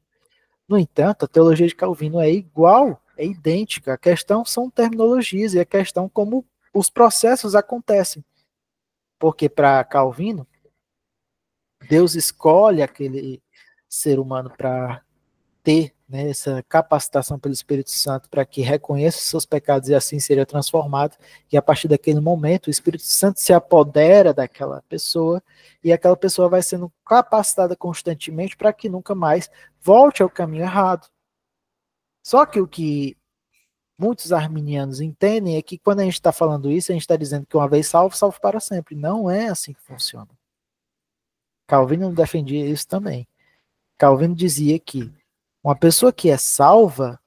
No entanto, a teologia de Calvino é igual, é idêntica. A questão são terminologias e a questão como os processos acontecem. Porque para Calvino, Deus escolhe aquele ser humano para ter, né, essa capacitação pelo Espírito Santo para que reconheça os seus pecados e assim seja transformado, e a partir daquele momento o Espírito Santo se apodera daquela pessoa e aquela pessoa vai sendo capacitada constantemente para que nunca mais volte ao caminho errado. Só que o que muitos arminianos entendem é que quando a gente está falando isso, a gente está dizendo que uma vez salvo, salvo para sempre. Não é assim que funciona. Calvino defendia isso também. Calvino dizia que uma pessoa que é salva,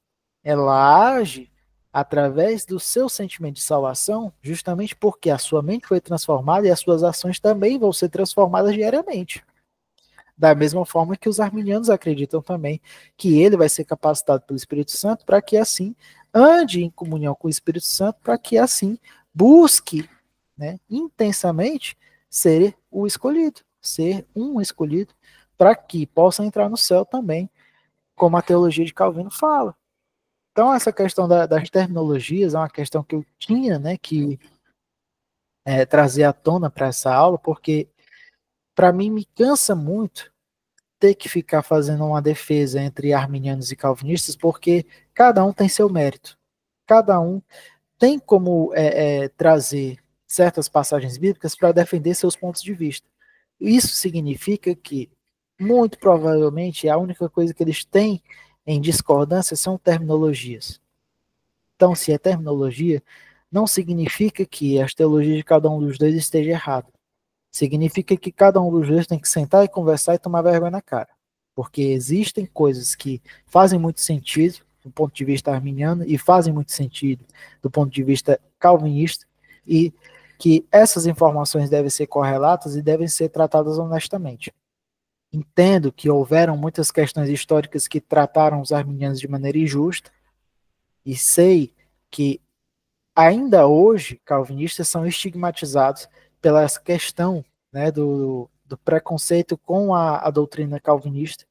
ela age através do seu sentimento de salvação, justamente porque a sua mente foi transformada e as suas ações também vão ser transformadas diariamente. Da mesma forma que os arminianos acreditam também que ele vai ser capacitado pelo Espírito Santo para que assim ande em comunhão com o Espírito Santo, para que assim busque, né, intensamente ser o escolhido, ser um escolhido, para que possa entrar no céu também, como a teologia de Calvino fala. Então, essa questão das terminologias é uma questão que eu tinha, né, que trazer à tona para essa aula, porque para mim me cansa muito ter que ficar fazendo uma defesa entre arminianos e calvinistas, porque cada um tem seu mérito. Cada um tem como trazer certas passagens bíblicas para defender seus pontos de vista. Isso significa que, muito provavelmente, a única coisa que eles têm em discordância são terminologias. Então, se é terminologia, não significa que as teologias de cada um dos dois esteja errado. Significa que cada um dos dois tem que sentar e conversar e tomar vergonha na cara. Porque existem coisas que fazem muito sentido do ponto de vista arminiano e fazem muito sentido do ponto de vista calvinista, e que essas informações devem ser correlatas e devem ser tratadas honestamente. Entendo que houveram muitas questões históricas que trataram os arminianos de maneira injusta, e sei que ainda hoje calvinistas são estigmatizados pela essa questão, né, do preconceito com a doutrina calvinista,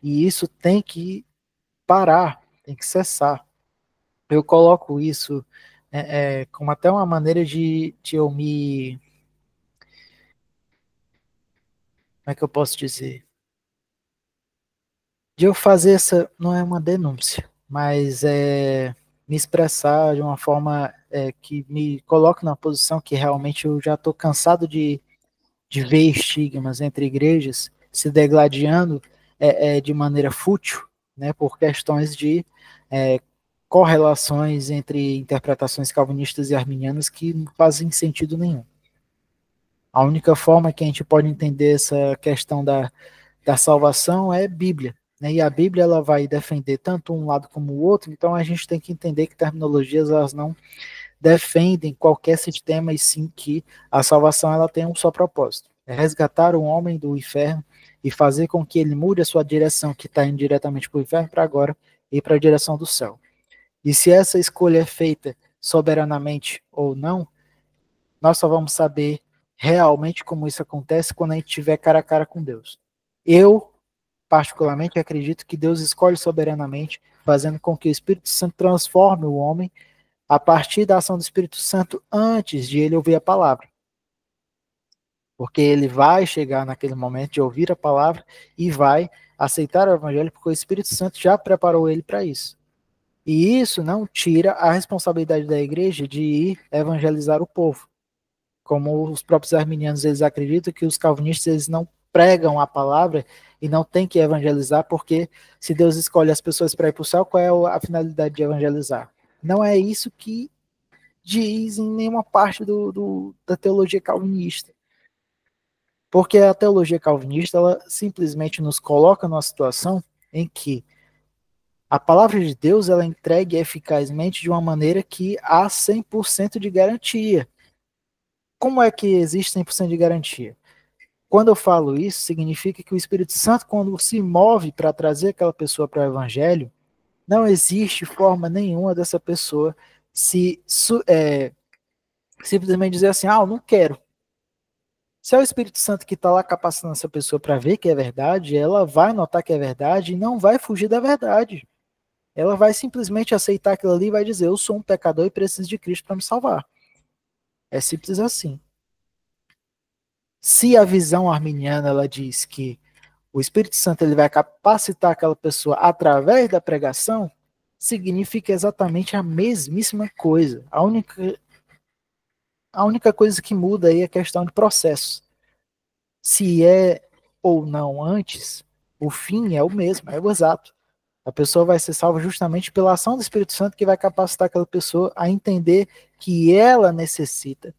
e isso tem que parar, tem que cessar. Eu coloco isso como até uma maneira de eu me... Como é que eu posso dizer? De eu fazer essa... Não é uma denúncia, mas me expressar de uma forma que me coloque numa posição que realmente eu já estou cansado de ver estigmas entre igrejas se degladiando de maneira fútil, né, por questões de correlações entre interpretações calvinistas e arminianas que não fazem sentido nenhum. A única forma que a gente pode entender essa questão da salvação é Bíblia, né, e a Bíblia ela vai defender tanto um lado como o outro, então a gente tem que entender que terminologias elas não defendem qualquer sistema, e sim que a salvação ela tem um só propósito, resgatar o homem do inferno e fazer com que ele mude a sua direção, que está indo diretamente para o inferno, para agora ir para a direção do céu. E se essa escolha é feita soberanamente ou não, nós só vamos saber realmente como isso acontece quando a gente estiver cara a cara com Deus. Eu, particularmente, acredito que Deus escolhe soberanamente, fazendo com que o Espírito Santo transforme o homem a partir da ação do Espírito Santo antes de ele ouvir a palavra. Porque ele vai chegar naquele momento de ouvir a palavra e vai aceitar o evangelho, porque o Espírito Santo já preparou ele para isso. E isso não tira a responsabilidade da igreja de ir evangelizar o povo. Como os próprios arminianos, eles acreditam que os calvinistas eles não pregam a palavra e não tem que evangelizar, porque se Deus escolhe as pessoas para ir para o céu, qual é a finalidade de evangelizar? Não é isso que diz em nenhuma parte da teologia calvinista. Porque a teologia calvinista, ela simplesmente nos coloca numa situação em que a palavra de Deus ela é entregue eficazmente de uma maneira que há 100% de garantia. Como é que existe 100% de garantia? Quando eu falo isso, significa que o Espírito Santo, quando se move para trazer aquela pessoa para o Evangelho, não existe forma nenhuma dessa pessoa simplesmente dizer assim, eu não quero. Se é o Espírito Santo que está lá capacitando essa pessoa para ver que é verdade, ela vai notar que é verdade e não vai fugir da verdade. Ela vai simplesmente aceitar aquilo ali e vai dizer, eu sou um pecador e preciso de Cristo para me salvar. É simples assim. Se a visão arminiana ela diz que o Espírito Santo ele vai capacitar aquela pessoa através da pregação, significa exatamente a mesmíssima coisa. A única coisa que muda aí é a questão de processo. Se é ou não antes, o fim é o mesmo, é o exato. A pessoa vai ser salva justamente pela ação do Espírito Santo que vai capacitar aquela pessoa a entender que ela necessita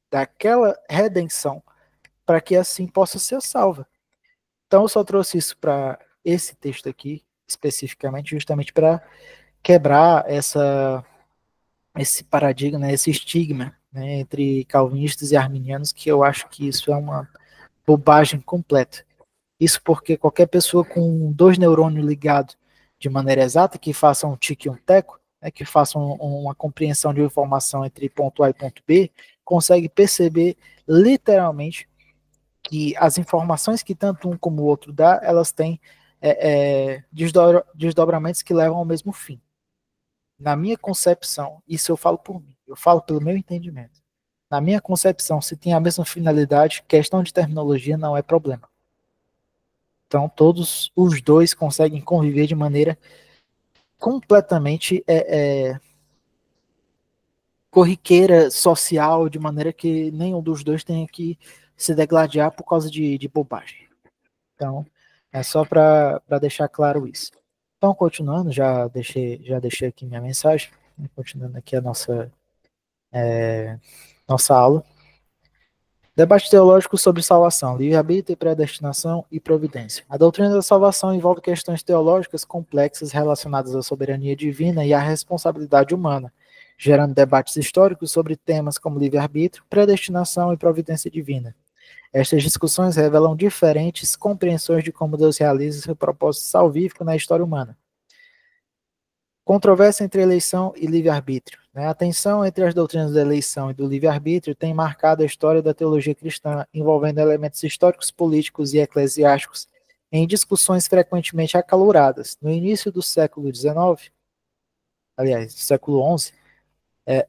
daquela redenção para que assim possa ser salva. Então eu só trouxe isso para esse texto aqui, especificamente, justamente para quebrar esse paradigma, né, esse estigma, né, entre calvinistas e arminianos, que eu acho que isso é uma bobagem completa. Isso porque qualquer pessoa com dois neurônios ligados de maneira exata, que faça um tique e um teco, né, que faça uma compreensão de uma informação entre ponto A e ponto B, consegue perceber literalmente que as informações que tanto um como o outro dá, elas têm desdobramentos que levam ao mesmo fim. Na minha concepção, isso eu falo por mim, eu falo pelo meu entendimento. Na minha concepção, se tem a mesma finalidade, questão de terminologia não é problema. Então, todos os dois conseguem conviver de maneira completamente corriqueira, social, de maneira que nenhum dos dois tenha que se degladiar por causa de bobagem. Então, é só para deixar claro isso. Então, continuando, já deixei aqui minha mensagem, continuando aqui a nossa aula. Debate teológico sobre salvação, livre-arbítrio, predestinação e providência. A doutrina da salvação envolve questões teológicas complexas relacionadas à soberania divina e à responsabilidade humana, gerando debates históricos sobre temas como livre-arbítrio, predestinação e providência divina. Estas discussões revelam diferentes compreensões de como Deus realiza seu propósito salvífico na história humana. Controvérsia entre eleição e livre-arbítrio. A tensão entre as doutrinas da eleição e do livre-arbítrio tem marcado a história da teologia cristã, envolvendo elementos históricos, políticos e eclesiásticos em discussões frequentemente acaloradas. No início do século XIX, aliás, do século XI,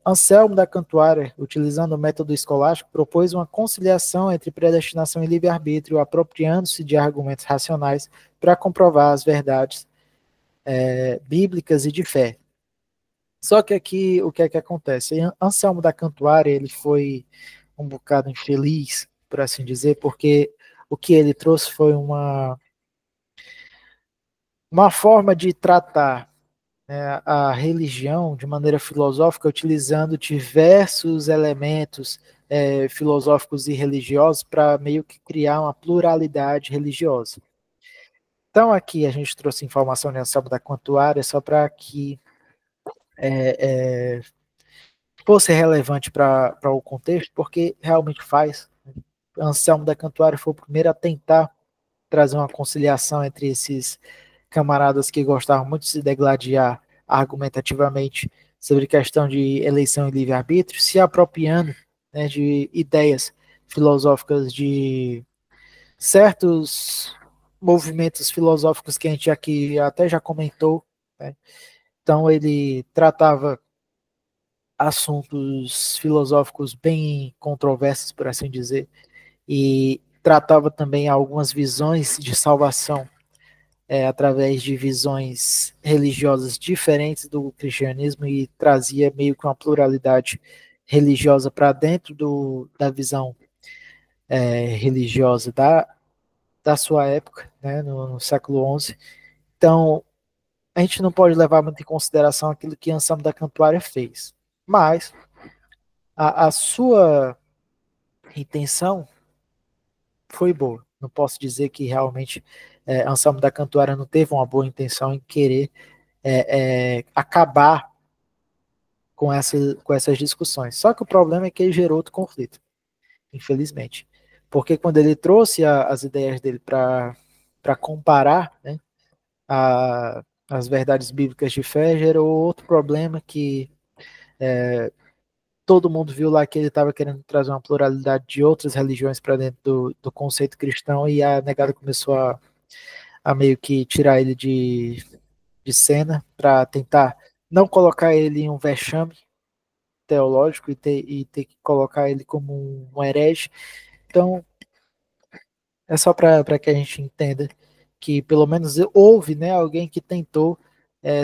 Anselmo da Cantuária, utilizando o método escolástico, propôs uma conciliação entre predestinação e livre-arbítrio, apropriando-se de argumentos racionais para comprovar as verdades bíblicas e de fé. Só que aqui, o que é que acontece? Anselmo da Cantuária, ele foi um bocado infeliz, por assim dizer, porque o que ele trouxe foi uma forma de tratar a religião de maneira filosófica, utilizando diversos elementos filosóficos e religiosos para meio que criar uma pluralidade religiosa. Então aqui a gente trouxe informação de Anselmo da Cantuária só para que fosse relevante para o contexto, porque realmente faz. Anselmo da Cantuária foi o primeiro a tentar trazer uma conciliação entre esses camaradas que gostavam muito de se degladiar argumentativamente sobre questão de eleição e livre-arbítrio, se apropriando, né, de ideias filosóficas de certos movimentos filosóficos que a gente aqui até já comentou, né? Então ele tratava assuntos filosóficos bem controversos, por assim dizer, e tratava também algumas visões de salvação através de visões religiosas diferentes do cristianismo e trazia meio que uma pluralidade religiosa para dentro da visão religiosa da sua época, né, no século XI. Então, a gente não pode levar muito em consideração aquilo que Anselmo da Cantuária fez, mas a sua intenção foi boa. Não posso dizer que realmente Anselmo da Cantuária não teve uma boa intenção em querer acabar com essas discussões. Só que o problema é que ele gerou outro conflito, infelizmente. Porque quando ele trouxe as ideias dele para comparar, né, as verdades bíblicas de fé, gerou outro problema que todo mundo viu lá que ele estava querendo trazer uma pluralidade de outras religiões para dentro do conceito cristão e a negada começou a meio que tirar ele de cena para tentar não colocar ele em um vexame teológico e ter que colocar ele como um herege. Então, é só para que a gente entenda que pelo menos houve, né, alguém que tentou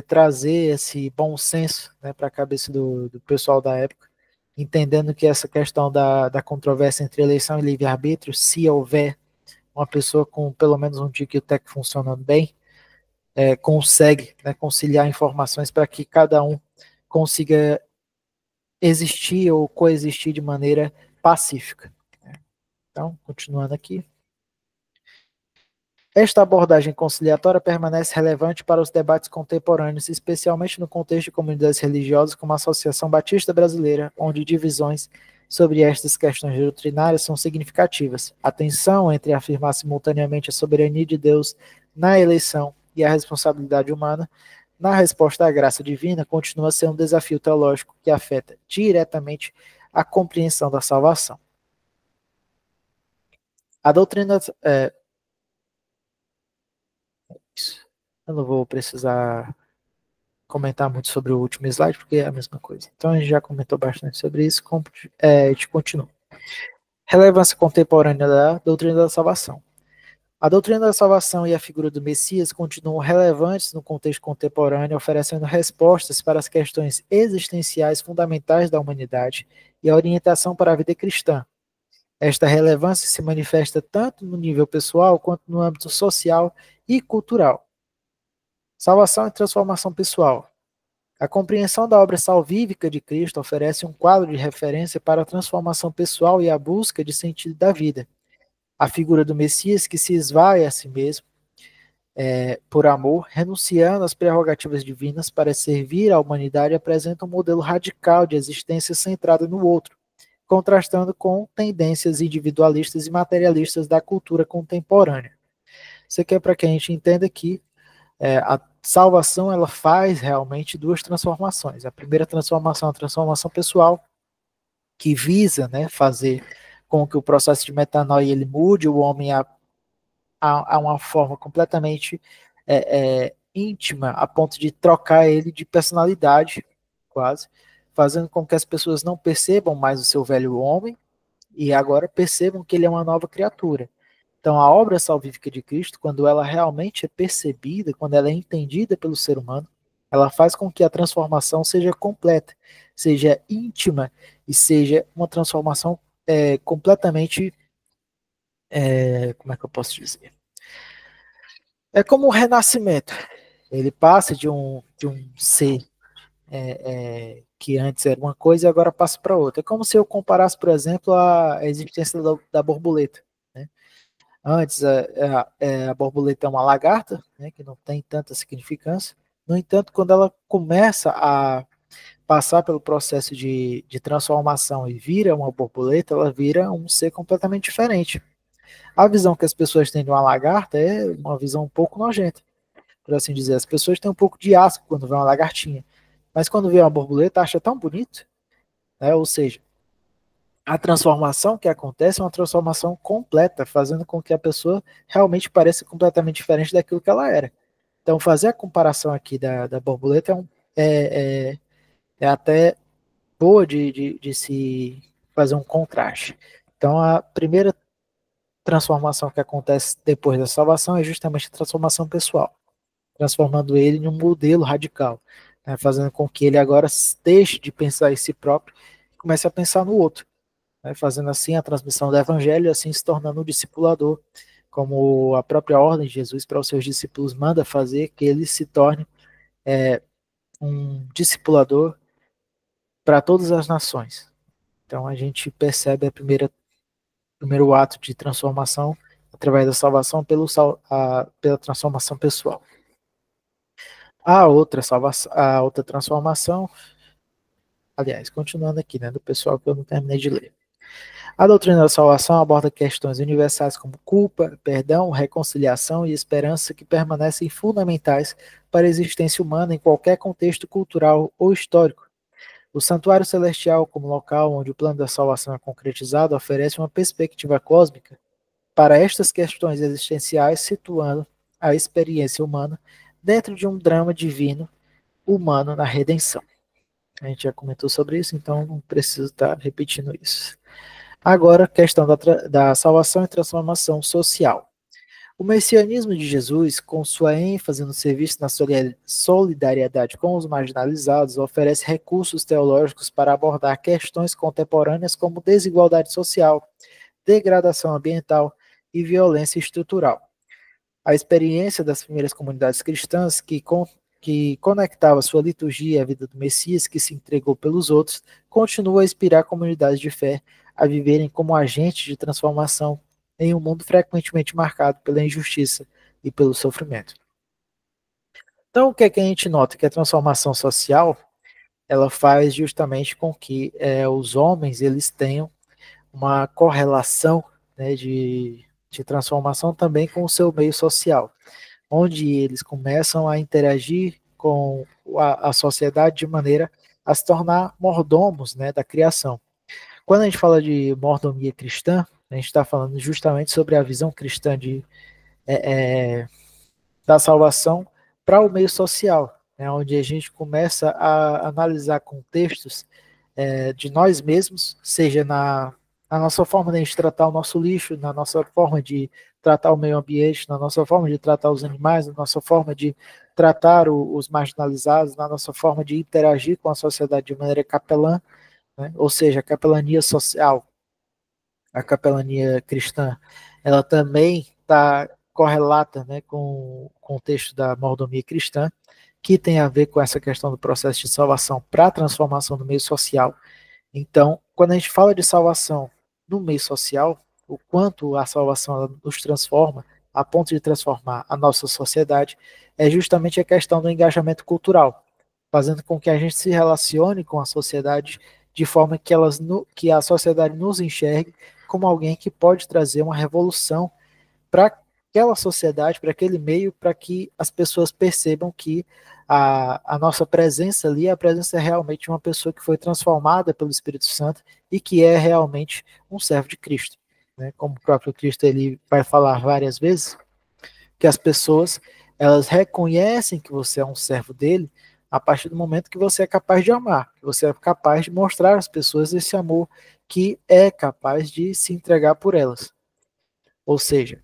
trazer esse bom senso, né, para a cabeça do pessoal da época, entendendo que essa questão da controvérsia entre eleição e livre-arbítrio, se houver uma pessoa com pelo menos um TIC-TEC funcionando bem, consegue, né, conciliar informações para que cada um consiga existir ou coexistir de maneira pacífica. Então, continuando aqui. Esta abordagem conciliatória permanece relevante para os debates contemporâneos, especialmente no contexto de comunidades religiosas como a Associação Batista Brasileira, onde divisões sobre estas questões doutrinárias são significativas. A tensão entre afirmar simultaneamente a soberania de Deus na eleição e a responsabilidade humana na resposta à graça divina continua a ser um desafio teológico que afeta diretamente a compreensão da salvação. A doutrina eu não vou precisar comentar muito sobre o último slide, porque é a mesma coisa. Então, a gente já comentou bastante sobre isso, a gente continua. Relevância contemporânea da doutrina da salvação. A doutrina da salvação e a figura do Messias continuam relevantes no contexto contemporâneo, oferecendo respostas para as questões existenciais fundamentais da humanidade e a orientação para a vida cristã. Esta relevância se manifesta tanto no nível pessoal quanto no âmbito social e cultural. Salvação e transformação pessoal. A compreensão da obra salvífica de Cristo oferece um quadro de referência para a transformação pessoal e a busca de sentido da vida. A figura do Messias que se esvai a si mesmo por amor, renunciando às prerrogativas divinas para servir à humanidade, apresenta um modelo radical de existência centrada no outro, contrastando com tendências individualistas e materialistas da cultura contemporânea. Isso aqui é para que a gente entenda que a salvação ela faz realmente duas transformações. A primeira transformação é a transformação pessoal, que visa, né, fazer com que o processo de metanoia ele mude o homem a uma forma completamente íntima, a ponto de trocar ele de personalidade, quase, fazendo com que as pessoas não percebam mais o seu velho homem e agora percebam que ele é uma nova criatura. Então, a obra salvífica de Cristo, quando ela realmente é percebida, quando ela é entendida pelo ser humano, ela faz com que a transformação seja completa, seja íntima e seja uma transformação completamente, como é que eu posso dizer? É como um renascimento. Ele passa de um ser que antes era uma coisa e agora passa para outra. É como se eu comparasse, por exemplo, a existência da borboleta, né? Antes, a borboleta é uma lagarta, né, que não tem tanta significância. No entanto, quando ela começa a passar pelo processo de transformação e vira uma borboleta, ela vira um ser completamente diferente. A visão que as pessoas têm de uma lagarta é uma visão um pouco nojenta, por assim dizer. As pessoas têm um pouco de asco quando vê uma lagartinha, mas quando vê uma borboleta acha tão bonito, né? Ou seja, a transformação que acontece é uma transformação completa, fazendo com que a pessoa realmente pareça completamente diferente daquilo que ela era. Então, fazer a comparação aqui da borboleta é, é, é até boa de se fazer um contraste. Então, a primeira transformação que acontece depois da salvação é justamente a transformação pessoal, transformando ele em um modelo radical, né, fazendo com que ele agora deixe de pensar em si próprio e comece a pensar no outro, né, fazendo assim a transmissão do evangelho e assim se tornando um discipulador, como a própria ordem de Jesus para os seus discípulos manda fazer, que ele se torne um discipulador para todas as nações. Então a gente percebe primeiro ato de transformação através da salvação pela transformação pessoal. A outra transformação, aliás, continuando aqui, né, do pessoal que eu não terminei de ler. A doutrina da salvação aborda questões universais como culpa, perdão, reconciliação e esperança que permanecem fundamentais para a existência humana em qualquer contexto cultural ou histórico. O santuário celestial, como local onde o plano da salvação é concretizado, oferece uma perspectiva cósmica para estas questões existenciais, situando a experiência humana dentro de um drama divino humano na redenção. A gente já comentou sobre isso, então não preciso estar repetindo isso. Agora, a questão da salvação e transformação social. O messianismo de Jesus, com sua ênfase no serviço na solidariedade com os marginalizados, oferece recursos teológicos para abordar questões contemporâneas como desigualdade social, degradação ambiental e violência estrutural. A experiência das primeiras comunidades cristãs que conectava sua liturgia à vida do Messias, que se entregou pelos outros, continua a inspirar comunidades de fé a viverem como agentes de transformação em um mundo frequentemente marcado pela injustiça e pelo sofrimento. Então, o que é que a gente nota? Que a transformação social, ela faz justamente com que os homens eles tenham uma correlação, né, de transformação também com o seu meio social, onde eles começam a interagir com a sociedade de maneira a se tornar mordomos, né, da criação. Quando a gente fala de mordomia cristã, a gente está falando justamente sobre a visão cristã da salvação para o meio social, né, onde a gente começa a analisar contextos de nós mesmos, seja na nossa forma de a gente tratar o nosso lixo, na nossa forma de tratar o meio ambiente, na nossa forma de tratar os animais, na nossa forma de tratar os marginalizados, na nossa forma de interagir com a sociedade de maneira capelã, né? Ou seja, a capelania social, a capelania cristã, ela também está correlata, né, com o contexto da mordomia cristã, que tem a ver com essa questão do processo de salvação para a transformação do meio social. Então, quando a gente fala de salvação no meio social, o quanto a salvação nos transforma, a ponto de transformar a nossa sociedade, é justamente a questão do engajamento cultural, fazendo com que a gente se relacione com a sociedade de forma que a sociedade nos enxergue como alguém que pode trazer uma revolução para aquela sociedade, para aquele meio, para que as pessoas percebam que a nossa presença ali, a presença é realmente uma pessoa que foi transformada pelo Espírito Santo e que é realmente um servo de Cristo. Né? Como o próprio Cristo ele vai falar várias vezes, que as pessoas elas reconhecem que você é um servo dele a partir do momento que você é capaz de amar, que você é capaz de mostrar às pessoas esse amor que é capaz de se entregar por elas. Ou seja,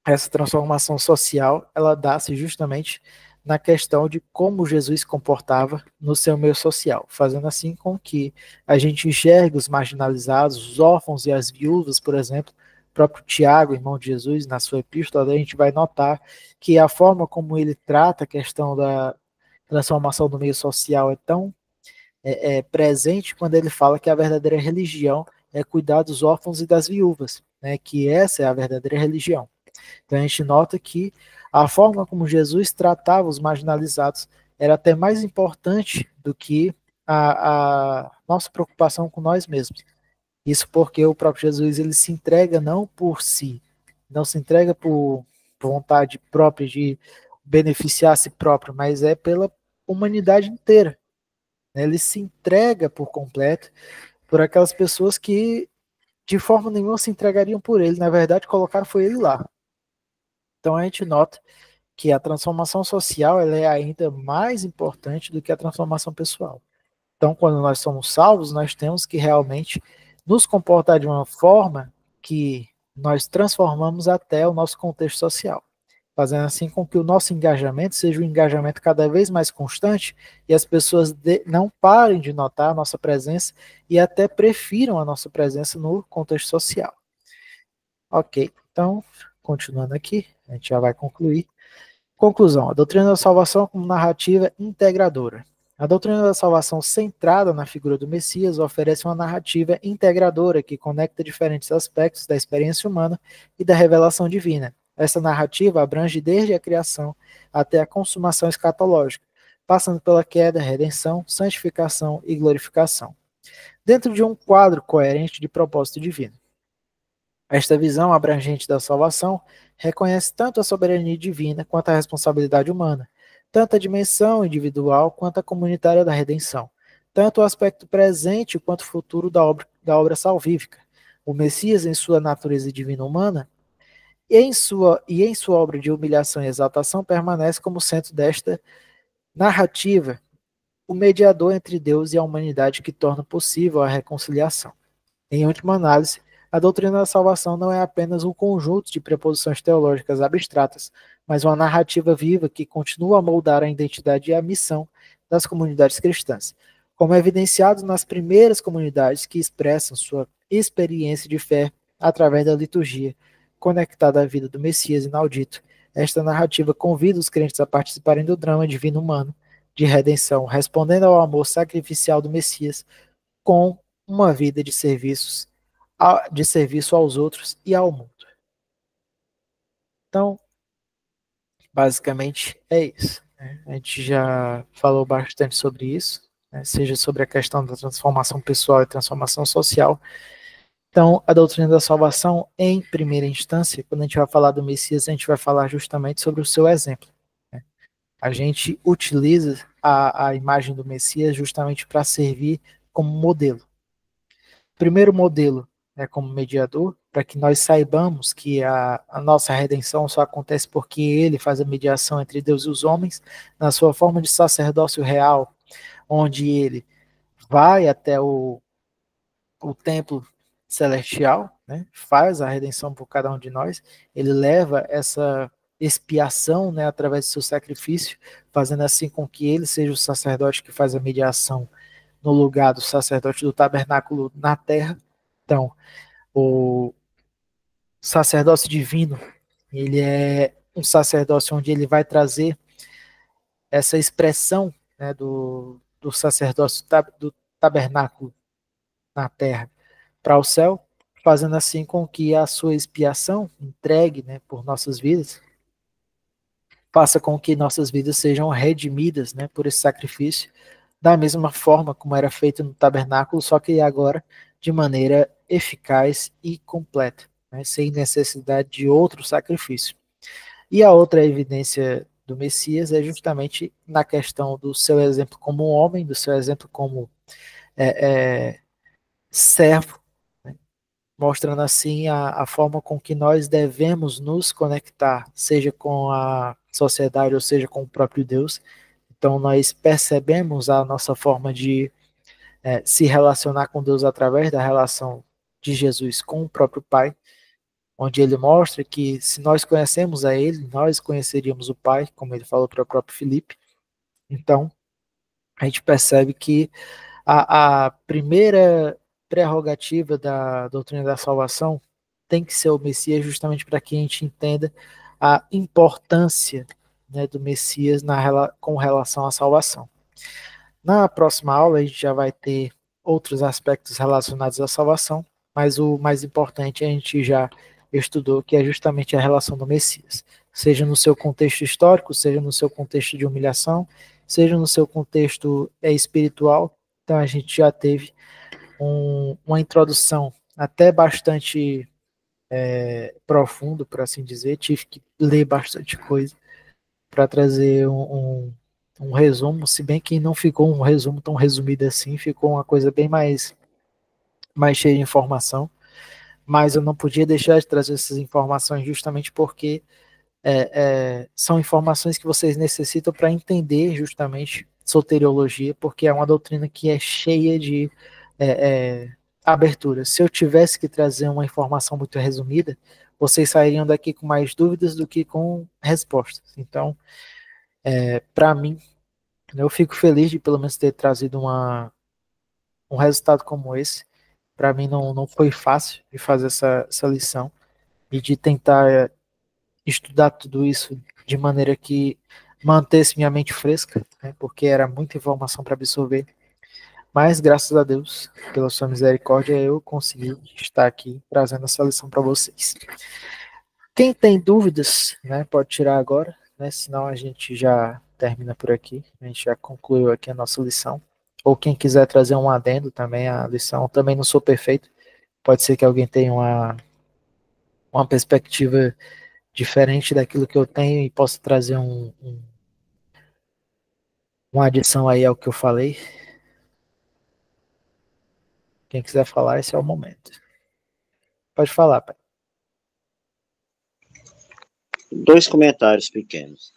essa transformação social, ela dá-se justamente na questão de como Jesus se comportava no seu meio social, fazendo assim com que a gente enxergue os marginalizados, os órfãos e as viúvas, por exemplo, o próprio Tiago, irmão de Jesus, na sua epístola, a gente vai notar que a forma como ele trata a questão da transformação do meio social é tão presente quando ele fala que a verdadeira religião é cuidar dos órfãos e das viúvas, né, que essa é a verdadeira religião. Então a gente nota que a forma como Jesus tratava os marginalizados era até mais importante do que a nossa preocupação com nós mesmos. Isso porque o próprio Jesus ele se entrega não por si, não se entrega por vontade própria de beneficiar a si próprio, mas é pela humanidade inteira. Ele se entrega por completo por aquelas pessoas que de forma nenhuma se entregariam por ele. Na verdade, colocaram foi ele lá. Então a gente nota que a transformação social ela é ainda mais importante do que a transformação pessoal. Então, quando nós somos salvos, nós temos que realmente nos comportar de uma forma que nós transformamos até o nosso contexto social, fazendo assim com que o nosso engajamento seja um engajamento cada vez mais constante e as pessoas não parem de notar a nossa presença e até prefiram a nossa presença no contexto social. Ok, então, continuando aqui, a gente já vai concluir. Conclusão: a doutrina da salvação como narrativa integradora. A doutrina da salvação centrada na figura do Messias oferece uma narrativa integradora que conecta diferentes aspectos da experiência humana e da revelação divina. Essa narrativa abrange desde a criação até a consumação escatológica, passando pela queda, redenção, santificação e glorificação, dentro de um quadro coerente de propósito divino. Esta visão abrangente da salvação reconhece tanto a soberania divina quanto a responsabilidade humana, tanto a dimensão individual quanto a comunitária da redenção, tanto o aspecto presente quanto o futuro da obra salvífica. O Messias, em sua natureza divina humana, e em sua obra de humilhação e exaltação, permanece como centro desta narrativa, o mediador entre Deus e a humanidade que torna possível a reconciliação. Em última análise, a doutrina da salvação não é apenas um conjunto de preposições teológicas abstratas, mas uma narrativa viva que continua a moldar a identidade e a missão das comunidades cristãs, como evidenciado nas primeiras comunidades que expressam sua experiência de fé através da liturgia, conectada à vida do Messias inaudito. Esta narrativa convida os crentes a participarem do drama divino humano de redenção, respondendo ao amor sacrificial do Messias com uma vida de serviço aos outros e ao mundo. Então, basicamente é isso. A gente já falou bastante sobre isso, seja sobre a questão da transformação pessoal e transformação social. Então, a doutrina da salvação, em primeira instância, quando a gente vai falar do Messias, a gente vai falar justamente sobre o seu exemplo. A gente utiliza a imagem do Messias justamente para servir como modelo. Primeiro modelo é como mediador, para que nós saibamos que a nossa redenção só acontece porque ele faz a mediação entre Deus e os homens, na sua forma de sacerdócio real, onde ele vai até o templo celestial, né, faz a redenção por cada um de nós, ele leva essa expiação, né, através do seu sacrifício, fazendo assim com que ele seja o sacerdote que faz a mediação no lugar do sacerdote do tabernáculo na terra. Então, o sacerdócio divino, ele é um sacerdócio onde ele vai trazer essa expressão, né, do sacerdócio do tabernáculo na terra para o céu, fazendo assim com que a sua expiação entregue, né, por nossas vidas, faça com que nossas vidas sejam redimidas, né, por esse sacrifício, da mesma forma como era feito no tabernáculo, só que agora de maneira eficaz e completa, né, sem necessidade de outro sacrifício. E a outra evidência do Messias é justamente na questão do seu exemplo como um homem, do seu exemplo como servo, né, mostrando assim a forma com que nós devemos nos conectar, seja com a sociedade ou seja com o próprio Deus. Então nós percebemos a nossa forma de se relacionar com Deus através da relação de Jesus com o próprio Pai, onde ele mostra que se nós conhecemos a ele, nós conheceríamos o Pai, como ele falou para o próprio Filipe. Então, a gente percebe que a primeira prerrogativa da doutrina da salvação tem que ser o Messias, justamente para que a gente entenda a importância, né, do Messias com relação à salvação. Na próxima aula, a gente já vai ter outros aspectos relacionados à salvação, mas o mais importante a gente já estudou, que é justamente a relação do Messias, seja no seu contexto histórico, seja no seu contexto de humilhação, seja no seu contexto espiritual, Então a gente já teve uma introdução até bastante profundo, por assim dizer. Tive que ler bastante coisa para trazer um resumo, se bem que não ficou um resumo tão resumido assim, ficou uma coisa bem mais cheia de informação, mas eu não podia deixar de trazer essas informações justamente porque são informações que vocês necessitam para entender justamente soteriologia, porque é uma doutrina que é cheia de aberturas. Se eu tivesse que trazer uma informação muito resumida, vocês sairiam daqui com mais dúvidas do que com respostas. Então, para mim, eu fico feliz de pelo menos ter trazido um resultado como esse. Para mim não foi fácil de fazer essa lição e de tentar estudar tudo isso de maneira que mantesse minha mente fresca, né, porque era muita informação para absorver. Mas, graças a Deus, pela sua misericórdia, eu consegui estar aqui trazendo essa lição para vocês. Quem tem dúvidas, né, pode tirar agora, né, senão a gente já termina por aqui. A gente já concluiu aqui a nossa lição. Ou quem quiser trazer um adendo também à lição, também não sou perfeito. Pode ser que alguém tenha uma perspectiva diferente daquilo que eu tenho e possa trazer uma adição aí ao que eu falei. Quem quiser falar, esse é o momento. Pode falar, pai. Dois comentários pequenos.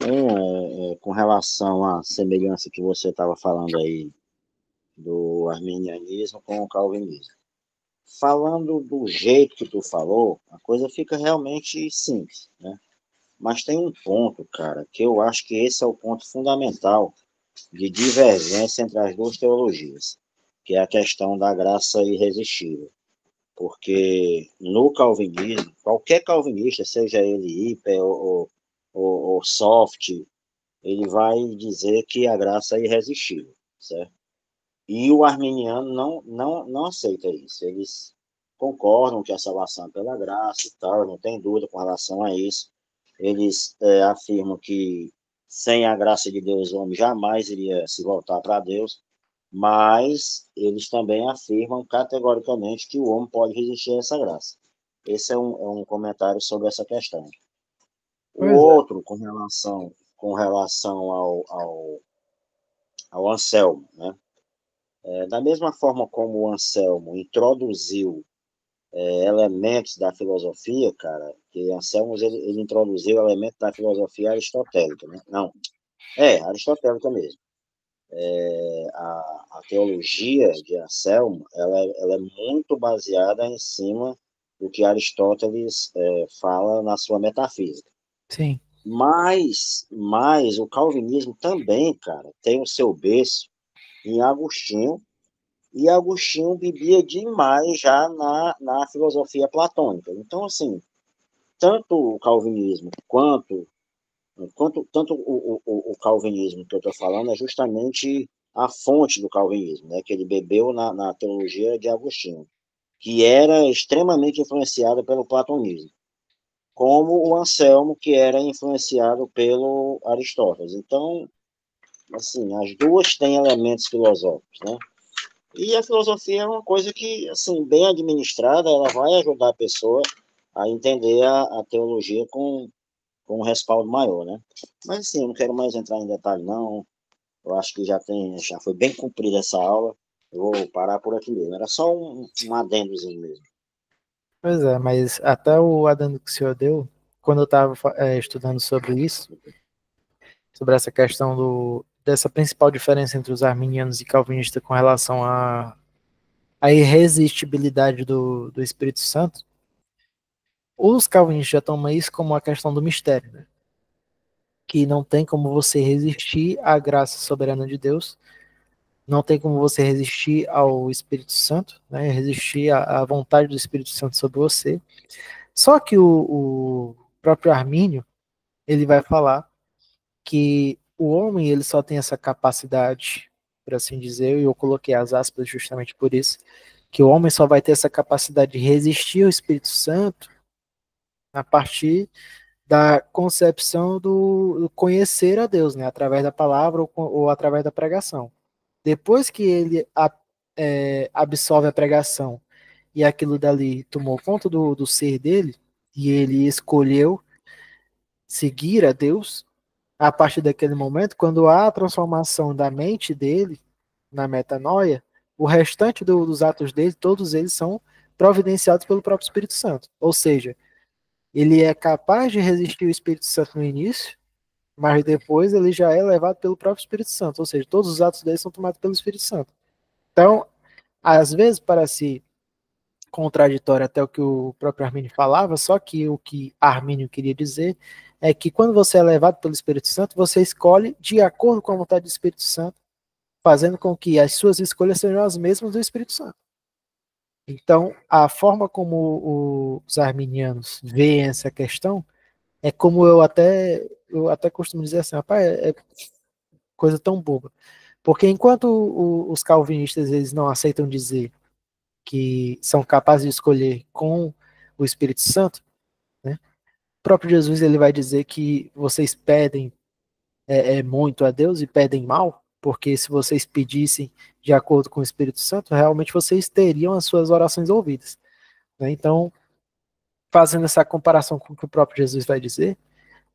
Um com relação à semelhança que você estava falando aí do arminianismo com o calvinismo. Falando do jeito que tu falou, a coisa fica realmente simples, né? Mas tem um ponto, cara, que eu acho que esse é o ponto fundamental de divergência entre as duas teologias, que é a questão da graça irresistível. Porque no calvinismo, qualquer calvinista, seja ele hiper ou soft, ele vai dizer que a graça é irresistível, certo? E o arminiano não aceita isso. Eles concordam que a salvação é pela graça e tal, não tem dúvida com relação a isso. Eles afirmam que sem a graça de Deus o homem jamais iria se voltar para Deus, mas eles também afirmam categoricamente que o homem pode resistir a essa graça. Esse é um comentário sobre essa questão. O outro, com relação ao Anselmo, né? Da mesma forma como o Anselmo introduziu elementos da filosofia, cara, que Anselmo ele introduziu elementos da filosofia aristotélica, né? Não, aristotélica mesmo. A teologia de Anselmo, ela é muito baseada em cima do que Aristóteles fala na sua metafísica. Sim. Mas o calvinismo também, cara, tem o seu berço em Agostinho, e Agostinho bebia demais já na filosofia platônica. Então, assim, tanto o calvinismo tanto o calvinismo que eu estou falando é justamente a fonte do calvinismo, né, que ele bebeu na teologia de Agostinho, que era extremamente influenciada pelo platonismo, como o Anselmo, que era influenciado pelo Aristóteles. Então, assim, as duas têm elementos filosóficos, né? E a filosofia é uma coisa que, assim, bem administrada, ela vai ajudar a pessoa a entender a teologia com um respaldo maior, né? Mas, assim, eu não quero mais entrar em detalhe, não. Eu acho que já foi bem cumprida essa aula. Eu vou parar por aqui mesmo. Era só um adendozinho mesmo. Pois é, mas até o adendo que o senhor deu, quando eu estava estudando sobre isso, sobre essa questão dessa principal diferença entre os arminianos e calvinistas com relação à irresistibilidade do Espírito Santo, os calvinistas já tomam isso como a questão do mistério, né? Que não tem como você resistir à graça soberana de Deus, não tem como você resistir ao Espírito Santo, né? Resistir à vontade do Espírito Santo sobre você. Só que o próprio Armínio, ele vai falar que o homem ele só tem essa capacidade, por assim dizer, e eu coloquei as aspas justamente por isso, que o homem só vai ter essa capacidade de resistir ao Espírito Santo a partir da concepção do conhecer a Deus, né, através da palavra ou através da pregação. depois que ele absorve a pregação e aquilo dali tomou conta do ser dele, e ele escolheu seguir a Deus, a partir daquele momento, quando há a transformação da mente dele na metanoia, o restante dos atos dele, todos eles são providenciados pelo próprio Espírito Santo. Ou seja, ele é capaz de resistir ao Espírito Santo no início, mas depois ele já é levado pelo próprio Espírito Santo. Ou seja, todos os atos dele são tomados pelo Espírito Santo. Então, às vezes parece contraditório até o que o próprio Armínio falava, só que o que Armínio queria dizer é que quando você é levado pelo Espírito Santo, você escolhe de acordo com a vontade do Espírito Santo, fazendo com que as suas escolhas sejam as mesmas do Espírito Santo. Então, a forma como os arminianos veem essa questão é como eu até costumo dizer assim, rapaz, é coisa tão boba. Porque enquanto os calvinistas eles não aceitam dizer que são capazes de escolher com o Espírito Santo, né? O próprio Jesus ele vai dizer que vocês pedem muito a Deus e pedem mal, porque se vocês pedissem de acordo com o Espírito Santo, realmente vocês teriam as suas orações ouvidas. Né? Então, fazendo essa comparação com o que o próprio Jesus vai dizer,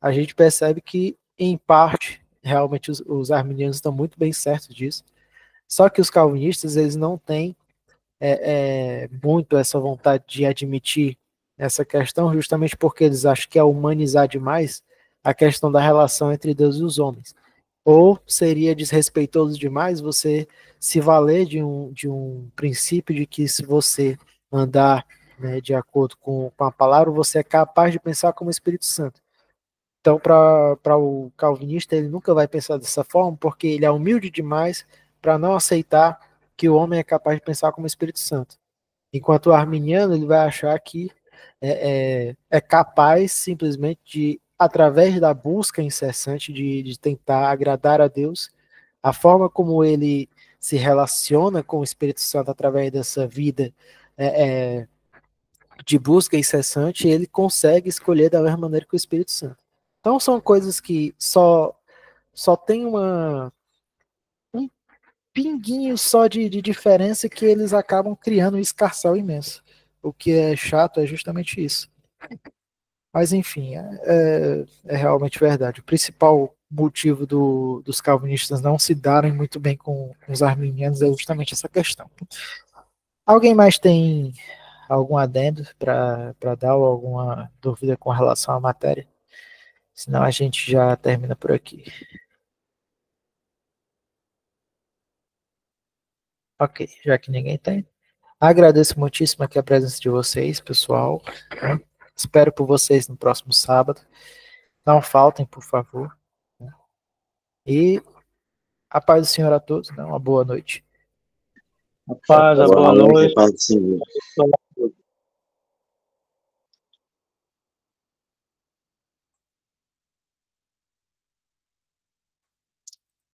a gente percebe que, em parte, realmente os arminianos estão muito bem certos disso, só que os calvinistas eles não têm muito essa vontade de admitir essa questão, justamente porque eles acham que é humanizar demais a questão da relação entre Deus e os homens. Ou seria desrespeitoso demais você se valer de um princípio de que se você andar, né, de acordo com a palavra, você é capaz de pensar como o Espírito Santo. Então, para o calvinista, ele nunca vai pensar dessa forma, porque ele é humilde demais para não aceitar que o homem é capaz de pensar como o Espírito Santo. Enquanto o arminiano, ele vai achar que é capaz simplesmente de, através da busca incessante de tentar agradar a Deus, a forma como ele se relaciona com o Espírito Santo através dessa vida é, é, de busca incessante, ele consegue escolher da mesma maneira que o Espírito Santo. Então são coisas que só tem um pinguinho só de diferença que eles acabam criando um escarcéu imenso. O que é chato é justamente isso. Mas enfim, é realmente verdade. O principal motivo dos calvinistas não se darem muito bem com os arminianos é justamente essa questão. Alguém mais tem algum adendo para dar ou alguma dúvida com relação à matéria? Senão a gente já termina por aqui. Ok, já que ninguém tem. Agradeço muitíssimo aqui a presença de vocês, pessoal. Né? Espero por vocês no próximo sábado. Não faltem, por favor. Né? E a paz do Senhor a todos. Né? Uma boa noite. A paz, a boa noite. Paz do Senhor.